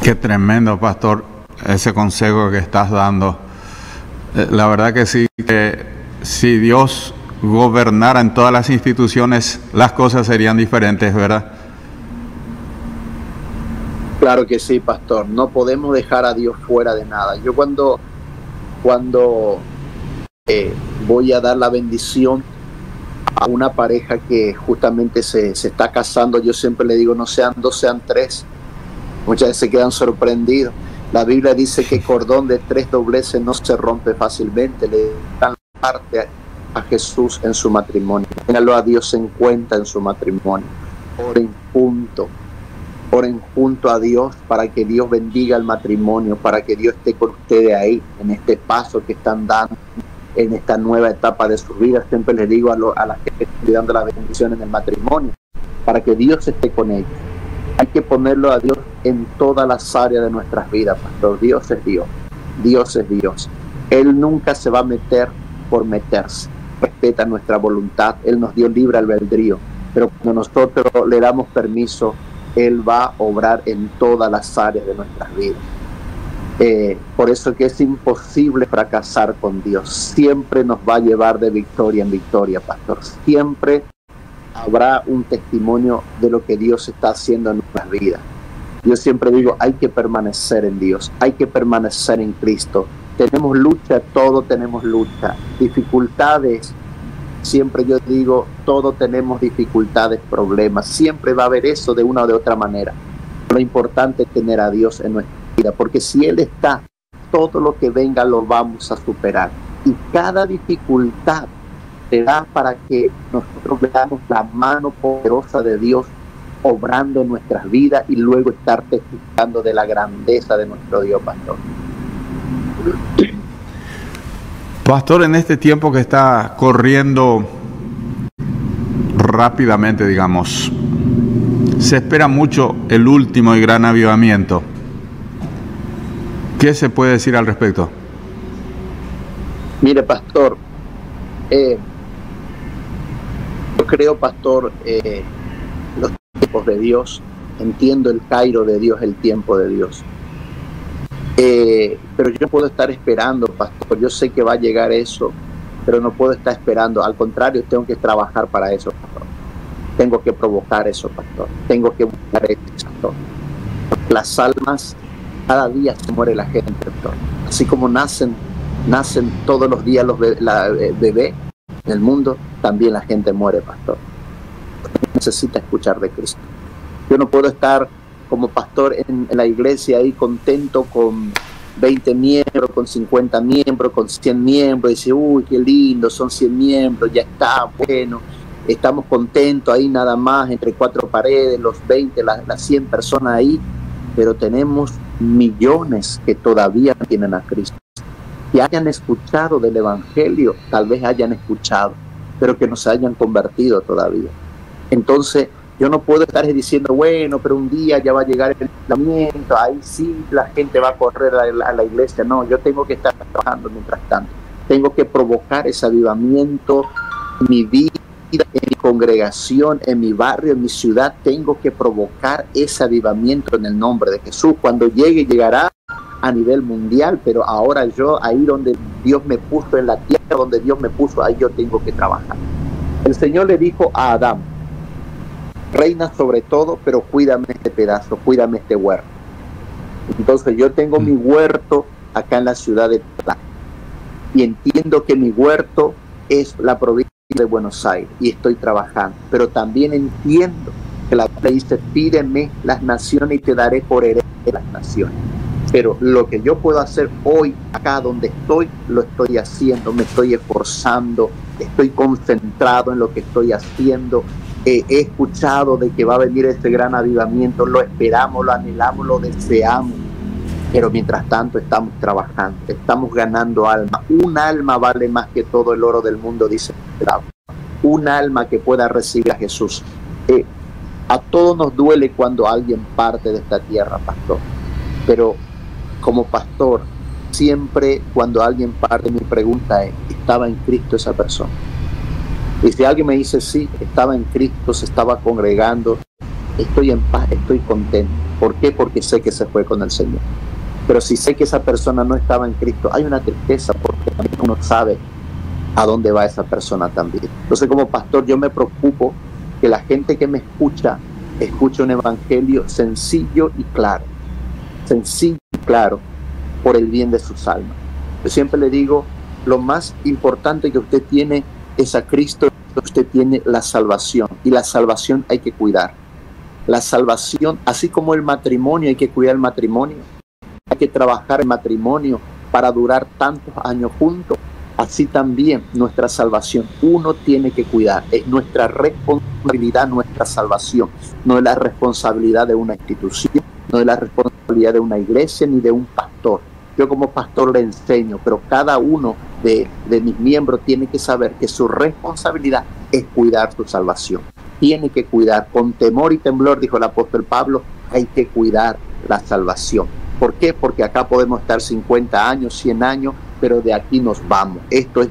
Qué tremendo, pastor, ese consejo que estás dando. La verdad que sí, que si Dios gobernara en todas las instituciones, las cosas serían diferentes, ¿verdad? Claro que sí, pastor. No podemos dejar a Dios fuera de nada. Yo cuando voy a dar la bendición a una pareja que justamente se está casando, yo siempre le digo, no sean dos, sean tres. Muchas veces se quedan sorprendidos. La Biblia dice que cordón de tres dobleces no se rompe fácilmente. Le dan la parte a Jesús en su matrimonio. Ténganlo a Dios en cuenta en su matrimonio. Oren junto a Dios para que Dios bendiga el matrimonio, para que Dios esté con ustedes ahí, en este paso que están dando, en esta nueva etapa de su vida. Siempre les digo a las que estoy dando la bendición en el matrimonio, para que Dios esté con ellos. Hay que ponerlo a Dios en todas las áreas de nuestras vidas, pastor. Dios es Dios. Dios es Dios. Él nunca se va a meter por meterse. Respeta nuestra voluntad. Él nos dio libre albedrío. Pero cuando nosotros le damos permiso, Él va a obrar en todas las áreas de nuestras vidas. Por eso que es imposible fracasar con Dios. Siempre nos va a llevar de victoria en victoria, pastor. Siempre habrá un testimonio de lo que Dios está haciendo en nuestras vidas. Yo siempre digo, hay que permanecer en Dios, hay que permanecer en Cristo. Tenemos lucha, todos tenemos lucha. Dificultades, siempre yo digo, todos tenemos dificultades, problemas. Siempre va a haber eso de una o de otra manera. Lo importante es tener a Dios en nuestra vida, porque si Él está, todo lo que venga lo vamos a superar. Y cada dificultad te da para que nosotros veamos la mano poderosa de Dios obrando en nuestras vidas y luego estar testificando de la grandeza de nuestro Dios, pastor. Pastor, en este tiempo que está corriendo rápidamente, digamos, se espera mucho el último y gran avivamiento. ¿Qué se puede decir al respecto? Mire, pastor, yo creo, pastor, los tiempos de Dios, entiendo el Cairo de Dios, el tiempo de Dios. Pero yo no puedo estar esperando, pastor. Yo sé que va a llegar eso, pero no puedo estar esperando. Al contrario, tengo que trabajar para eso, pastor. Tengo que provocar eso, pastor. Tengo que buscar eso, pastor. Las almas, cada día se muere la gente, pastor. Así como nacen todos los días los bebés en el mundo, también la gente muere, pastor. Necesita escuchar de Cristo. Yo no puedo estar como pastor en la iglesia ahí contento con 20 miembros, con 50 miembros, con 100 miembros, y dice, uy, qué lindo, son 100 miembros, ya está, bueno, estamos contentos ahí nada más, entre cuatro paredes, los 20, las 100 personas ahí, pero tenemos millones que todavía no tienen a Cristo. Que hayan escuchado del Evangelio, tal vez hayan escuchado, pero que no se hayan convertido todavía. Entonces, yo no puedo estar diciendo, bueno, pero un día ya va a llegar el avivamiento, ahí sí la gente va a correr a la iglesia. No, yo tengo que estar trabajando mientras tanto. Tengo que provocar ese avivamiento en mi vida, en mi congregación, en mi barrio, en mi ciudad. Tengo que provocar ese avivamiento en el nombre de Jesús. Cuando llegue, llegará a nivel mundial, pero ahora yo, ahí donde Dios me puso, en la tierra donde Dios me puso, ahí yo tengo que trabajar. El Señor le dijo a Adán, reina sobre todo, pero cuídame este pedazo, cuídame este huerto. Entonces yo tengo mi huerto acá en la ciudad de Tlalpan, y entiendo que mi huerto es la provincia de Buenos Aires, y estoy trabajando, pero también entiendo que la Biblia dice, pídeme las naciones y te daré por heredad de las naciones. Pero lo que yo puedo hacer hoy, acá donde estoy, lo estoy haciendo, me estoy esforzando, estoy concentrado en lo que estoy haciendo. He escuchado de que va a venir este gran avivamiento, lo esperamos, lo anhelamos, lo deseamos, pero mientras tanto estamos trabajando, estamos ganando alma. Un alma vale más que todo el oro del mundo, dice el Pablo. Un alma que pueda recibir a Jesús. A todos nos duele cuando alguien parte de esta tierra, pastor, pero como pastor, siempre cuando alguien parte, mi pregunta es, ¿estaba en Cristo esa persona? Y si alguien me dice, sí, estaba en Cristo, se estaba congregando, estoy en paz, estoy contento. ¿Por qué? Porque sé que se fue con el Señor. Pero si sé que esa persona no estaba en Cristo, hay una tristeza, porque también uno sabe, a dónde va esa persona también. Entonces, como pastor, yo me preocupo que la gente que me escucha un evangelio sencillo y claro, por el bien de sus almas. Yo siempre le digo, lo más importante que usted tiene es a Cristo, usted tiene la salvación, y la salvación hay que cuidar. La salvación, así como el matrimonio, hay que cuidar el matrimonio, hay que trabajar el matrimonio para durar tantos años juntos. Así también nuestra salvación, uno tiene que cuidar, es nuestra responsabilidad, nuestra salvación, no es la responsabilidad de una institución, no es la responsabilidad de una iglesia ni de un pastor. Yo como pastor le enseño, pero cada uno de mis miembros tiene que saber que su responsabilidad es cuidar su salvación. Tiene que cuidar, con temor y temblor, dijo el apóstol Pablo, hay que cuidar la salvación. ¿Por qué? Porque acá podemos estar 50 años, 100 años, pero de aquí nos vamos. Esto es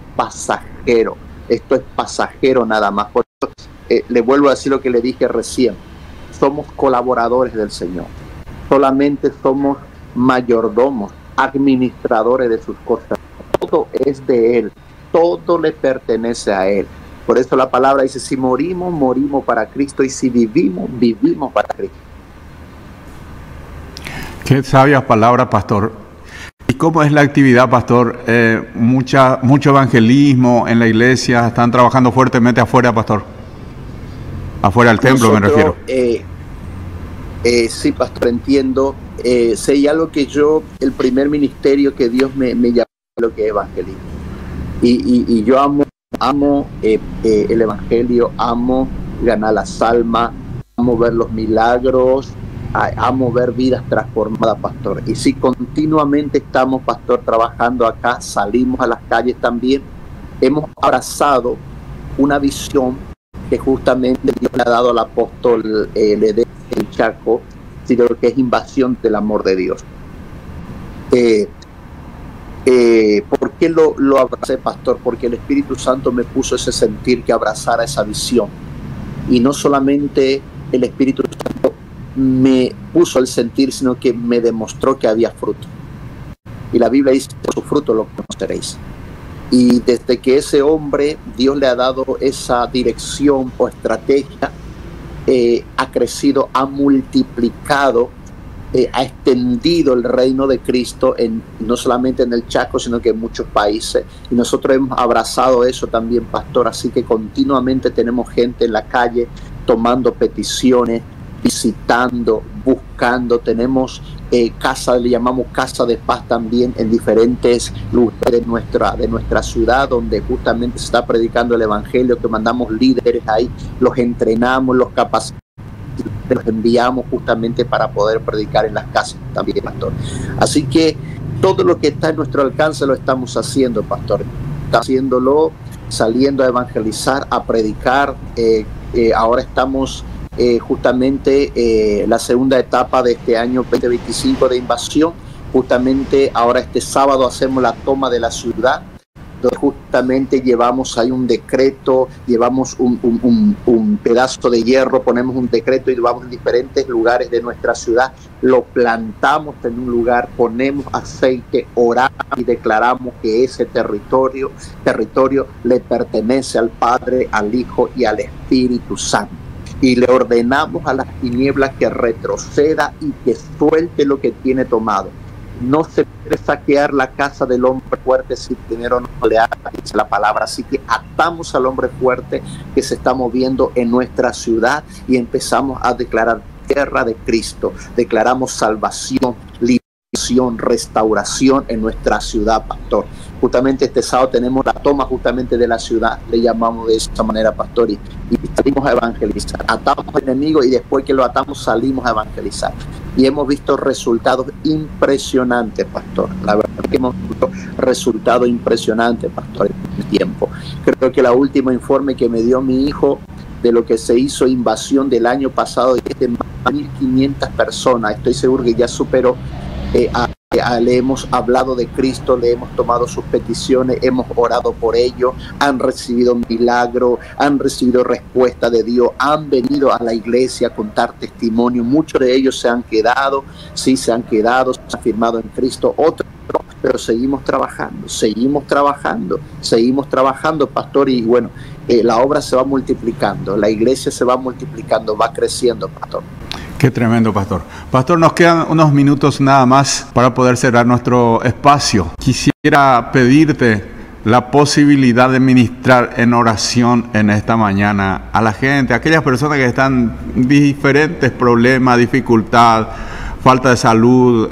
pasajero nada más. Por eso le vuelvo a decir lo que le dije recién. Somos colaboradores del Señor. Solamente somos mayordomos, administradores de sus cosas. Todo es de Él. Todo le pertenece a Él. Por eso la palabra dice, si morimos, morimos para Cristo, y si vivimos, vivimos para Cristo. Qué sabias palabras, pastor. ¿Y cómo es la actividad, pastor? Mucho evangelismo en la iglesia, están trabajando fuertemente afuera, pastor. Afuera del templo, me refiero. Sí, pastor, entiendo. Sé ya lo que el primer ministerio que Dios me llamó, lo que es evangelismo. Y yo amo el evangelio, amo ganar las almas, amo ver los milagros, amo ver vidas transformadas, pastor. Y si continuamente estamos, pastor, trabajando acá, salimos a las calles también, hemos abrazado una visión que justamente Dios le ha dado al apóstol Ledesma el Chaco, sino que es invasión del amor de Dios. ¿Por qué lo abracé, pastor? Porque el Espíritu Santo me puso ese sentir que abrazara esa visión. Y no solamente el Espíritu Santo me puso el sentir, sino que me demostró que había fruto. Y la Biblia dice, por su fruto lo conoceréis. Y desde que ese hombre, Dios le ha dado esa dirección o estrategia, ha crecido, ha multiplicado, ha extendido el reino de Cristo no solamente en el Chaco, sino que en muchos países. Y nosotros hemos abrazado eso también, pastor. Así que continuamente tenemos gente en la calle tomando peticiones, visitando, buscando. Tenemos le llamamos Casa de Paz también en diferentes lugares de nuestra ciudad, donde justamente se está predicando el evangelio, que mandamos líderes ahí, los entrenamos, los capacitamos, los enviamos justamente para poder predicar en las casas también, pastor. Así que todo lo que está en nuestro alcance lo estamos haciendo, pastor. Está haciéndolo, saliendo a evangelizar, a predicar. Ahora estamos justamente la segunda etapa de este año 2025 de invasión. Justamente ahora este sábado hacemos la toma de la ciudad, donde justamente llevamos ahí un decreto, llevamos un pedazo de hierro, ponemos un decreto y vamos en diferentes lugares de nuestra ciudad, lo plantamos en un lugar, ponemos aceite, oramos y declaramos que ese territorio le pertenece al Padre, al Hijo y al Espíritu Santo. Y le ordenamos a las tinieblas que retroceda y que suelte lo que tiene tomado. No se puede saquear la casa del hombre fuerte si primero no le haga, dice la palabra. Así que atamos al hombre fuerte que se está moviendo en nuestra ciudad y empezamos a declarar tierra de Cristo. Declaramos salvación, liberación, restauración en nuestra ciudad, pastor. Justamente este sábado tenemos la toma justamente de la ciudad, le llamamos de esa manera, pastor, y salimos a evangelizar. Atamos al enemigo y después que lo atamos salimos a evangelizar. Y hemos visto resultados impresionantes, pastor. La verdad es que hemos visto resultados impresionantes, pastor, en el tiempo. Creo que el último informe que me dio mi hijo de lo que se hizo invasión del año pasado es de más de 1.500 personas. Estoy seguro que ya superó. Le hemos hablado de Cristo, le hemos tomado sus peticiones, hemos orado por ellos, han recibido milagro, han recibido respuesta de Dios, han venido a la iglesia a contar testimonio. Muchos de ellos se han quedado, se han firmado en Cristo, otros pero seguimos trabajando, pastor, y bueno, la obra se va multiplicando, la iglesia se va multiplicando, va creciendo, pastor. Qué tremendo, pastor. Pastor, nos quedan unos minutos nada más para poder cerrar nuestro espacio. Quisiera pedirte la posibilidad de ministrar en oración en esta mañana a la gente, a aquellas personas que están en diferentes problemas, dificultad, falta de salud,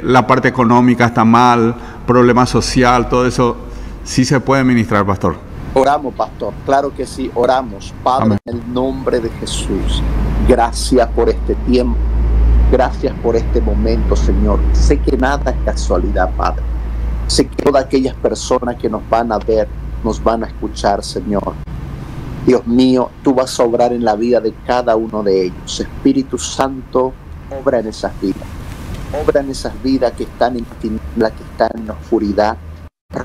la parte económica está mal, problema social, todo eso, sí se puede ministrar, pastor. Oramos, pastor, claro que sí, oramos. Padre, amén. En el nombre de Jesús, gracias por este tiempo, gracias por este momento, Señor. Sé que nada es casualidad, Padre. Sé que todas aquellas personas que nos van a ver, nos van a escuchar, Señor. Dios mío, tú vas a obrar en la vida de cada uno de ellos. Espíritu Santo, obra en esas vidas. Obra en esas vidas que están en tiniebla, que están en oscuridad.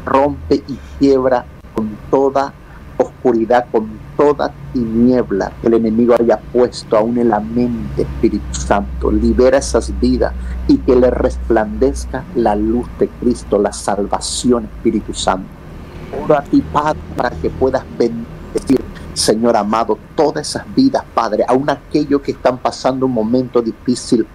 Rompe y quiebra con toda oscuridad, con toda tiniebla que el enemigo haya puesto aún en la mente, Espíritu Santo. Libera esas vidas y que le resplandezca la luz de Cristo, la salvación, Espíritu Santo. Oro a ti, Padre, para que puedas bendecir, Señor amado, todas esas vidas, Padre, aún aquellos que están pasando un momento difícil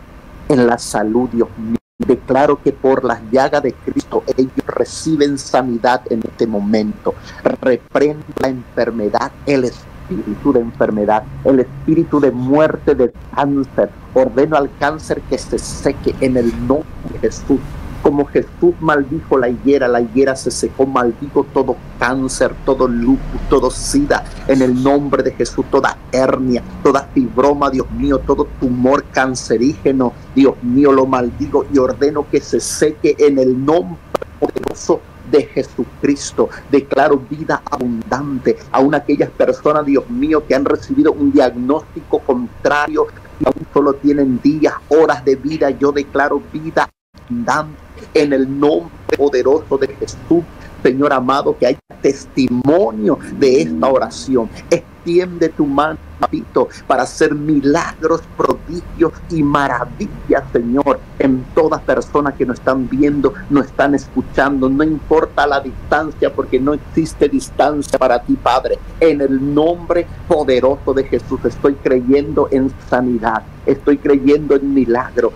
en la salud, Dios mío. Declaro que por las llagas de Cristo ellos reciben sanidad en este momento. Reprendo la enfermedad, el espíritu de enfermedad, el espíritu de muerte, de cáncer. Ordeno al cáncer que se seque en el nombre de Jesús. Como Jesús maldijo la higuera se secó. Maldigo todo cáncer, todo lupus, todo sida, en el nombre de Jesús. Toda hernia, toda fibroma, Dios mío, todo tumor cancerígeno, Dios mío, lo maldigo y ordeno que se seque en el nombre poderoso de Jesucristo. Declaro vida abundante aún aquellas personas, Dios mío, que han recibido un diagnóstico contrario y aún solo tienen días, horas de vida. Yo declaro vida abundante en el nombre poderoso de Jesús. Señor amado, que haya testimonio de esta oración. Extiende tu mano, papito, para hacer milagros, prodigios y maravillas, Señor, en todas personas que nos están viendo, nos están escuchando. No importa la distancia, porque no existe distancia para ti, Padre. En el nombre poderoso de Jesús, estoy creyendo en sanidad, estoy creyendo en milagro,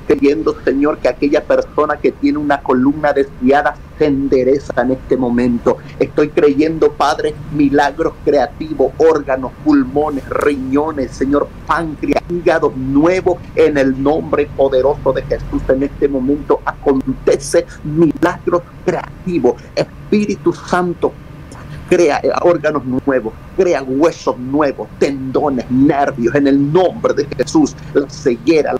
creyendo, Señor, que aquella persona que tiene una columna desviada se endereza en este momento. Estoy creyendo, Padre, milagros creativos, órganos, pulmones, riñones, Señor, páncreas, hígado nuevo, en el nombre poderoso de Jesús. En este momento acontece milagros creativos. Espíritu Santo, crea órganos nuevos, crea huesos nuevos, tendones, nervios, en el nombre de Jesús. La ceguera, la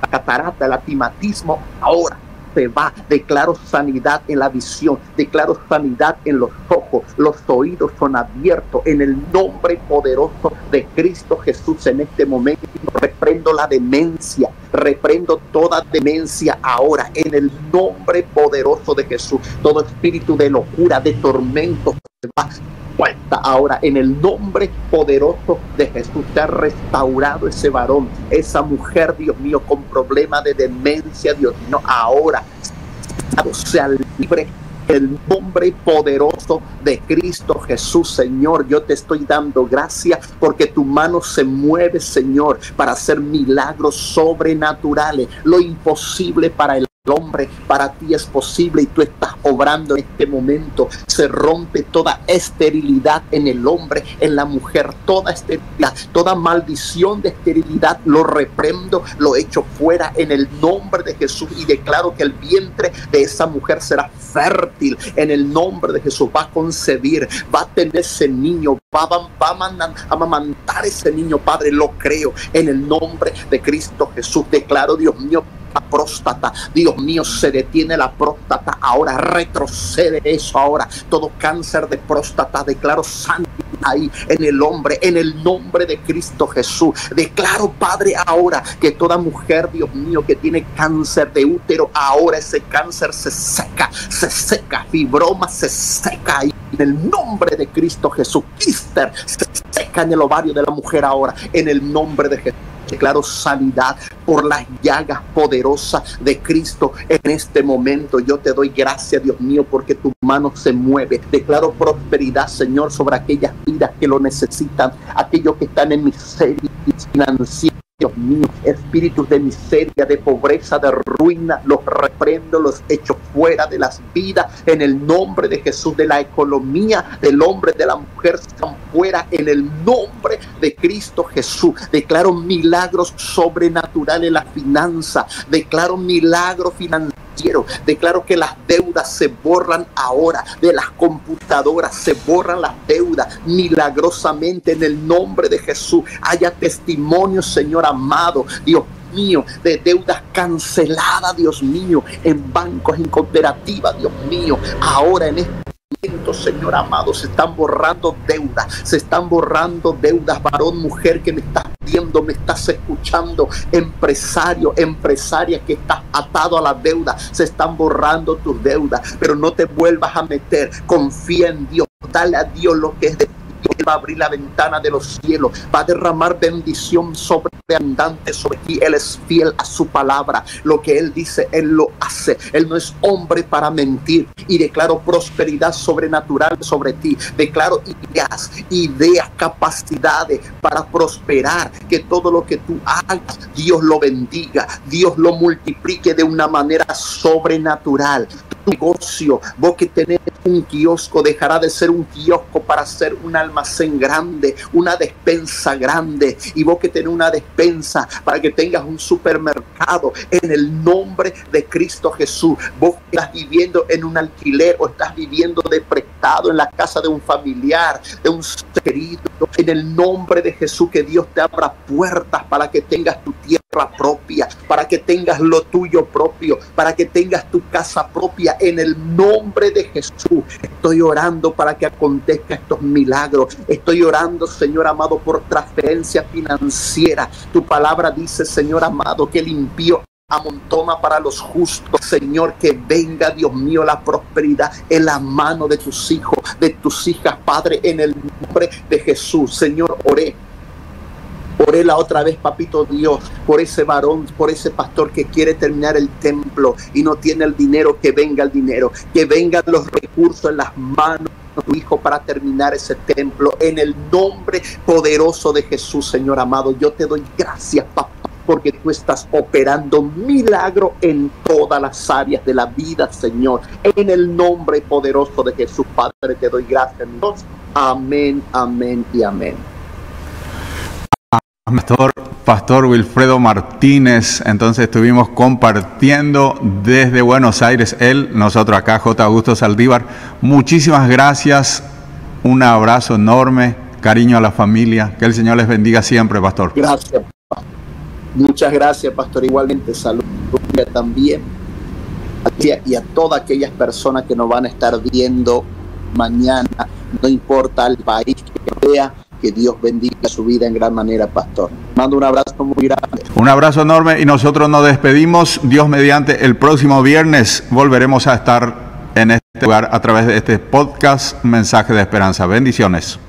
catarata, el astigmatismo, ahora se va. Declaro sanidad en la visión, declaro sanidad en los ojos, los oídos son abiertos en el nombre poderoso de Cristo Jesús. En este momento reprendo la demencia, reprendo toda demencia ahora en el nombre poderoso de Jesús. Todo espíritu de locura, de tormento se va puesta ahora en el nombre poderoso de Jesús. Se ha restaurado ese varón, esa mujer, Dios mío, con problemas de demencia, Dios mío, ahora sea libre en el nombre poderoso de Cristo Jesús. Señor, yo te estoy dando gracias porque tu mano se mueve, Señor, para hacer milagros sobrenaturales. Lo imposible para el hombre, para ti es posible, y tú estás obrando en este momento. Se rompe toda esterilidad en el hombre, en la mujer, toda esterilidad, toda maldición de esterilidad, lo reprendo, lo echo fuera en el nombre de Jesús, y declaro que el vientre de esa mujer será fértil en el nombre de Jesús. Va a concebir, va a tener ese niño, va a amamantar ese niño, Padre, lo creo en el nombre de Cristo Jesús. Declaro, Dios mío, la próstata, Dios mío, se detiene la próstata ahora, retrocede eso ahora. Todo cáncer de próstata, declaro sanidad ahí en el hombre, en el nombre de Cristo Jesús. Declaro, Padre, ahora que toda mujer, Dios mío, que tiene cáncer de útero, ahora ese cáncer se seca, fibroma se seca ahí en el nombre de Cristo Jesús. Quíster se seca en el ovario de la mujer ahora, en el nombre de Jesús. declaro sanidad por las llagas poderosas de Cristo en este momento. Yo te doy gracias, Dios mío, porque tu mano se mueve. Declaro prosperidad, Señor, sobre aquellas vidas que lo necesitan, aquellos que están en miseria financiera. Dios mío, espíritus de miseria, de pobreza, de ruina, los reprendo, los echo fuera de las vidas en el nombre de Jesús. De la economía del hombre, de la mujer, están fuera en el nombre de Cristo Jesús. Declaro milagros sobrenaturales en la finanza, declaro milagros financieros. Declaro que las deudas se borran ahora, de las computadoras se borran las deudas milagrosamente en el nombre de Jesús. Haya testimonio, Señor amado, Dios mío, de deudas canceladas, Dios mío, en bancos, en cooperativas, Dios mío, ahora en este momento, Señor amado, se están borrando deudas, varón, mujer que me estás viendo, me estás escuchando, empresario, empresaria que estás atado a la deuda, se están borrando tus deudas, pero no te vuelvas a meter, confía en Dios, dale a Dios lo que es de ti. Él va a abrir la ventana de los cielos, va a derramar bendición sobreabundante sobre ti. Él es fiel a su palabra. Lo que Él dice, Él lo hace. Él no es hombre para mentir. Y declaro prosperidad sobrenatural sobre ti. Declaro ideas, capacidades para prosperar. Que todo lo que tú hagas, Dios lo bendiga. Dios lo multiplique de una manera sobrenatural. Tu negocio, vos que tenés un kiosco, dejará de ser un kiosco para ser un almacén grande, una despensa grande. Y vos que tenés una despensa para que tengas un supermercado, en el nombre de Cristo Jesús. Vos que estás viviendo en un alquiler o estás viviendo de prestado en la casa de un familiar, de un ser querido, en el nombre de Jesús, que Dios te abra puertas para que tengas tu tierra propia, para que tengas lo tuyo propio, para que tengas tu casa propia, en el nombre de Jesús. Estoy orando para que acontezca estos milagros. Estoy orando, Señor amado, por transferencia financiera. Tu palabra dice, Señor amado, que el impío amontona para los justos. Señor, que venga, Dios mío, la prosperidad en la mano de tus hijos, de tus hijas, Padre, en el nombre de Jesús. Señor, oré la otra vez, papito Dios, por ese varón, por ese pastor que quiere terminar el templo y no tiene el dinero. Que venga el dinero, que vengan los recursos en las manos de tu hijo para terminar ese templo, en el nombre poderoso de Jesús. Señor amado, yo te doy gracias, papá, porque tú estás operando milagro en todas las áreas de la vida, Señor, en el nombre poderoso de Jesús. Padre, te doy gracias, Dios. Amén, amén y amén. Pastor Wilfredo Martínez, entonces estuvimos compartiendo desde Buenos Aires, nosotros acá, J. Augusto Saldívar. Muchísimas gracias, un abrazo enorme, cariño a la familia, que el Señor les bendiga siempre, pastor. Gracias, muchas gracias, pastor, igualmente, saludos también, y a todas aquellas personas que nos van a estar viendo mañana, no importa el país que vea. Que Dios bendiga su vida en gran manera, pastor. Mando un abrazo muy grande. Un abrazo enorme y nosotros nos despedimos. Dios mediante, el próximo viernes volveremos a estar en este lugar a través de este podcast Mensaje de Esperanza. Bendiciones.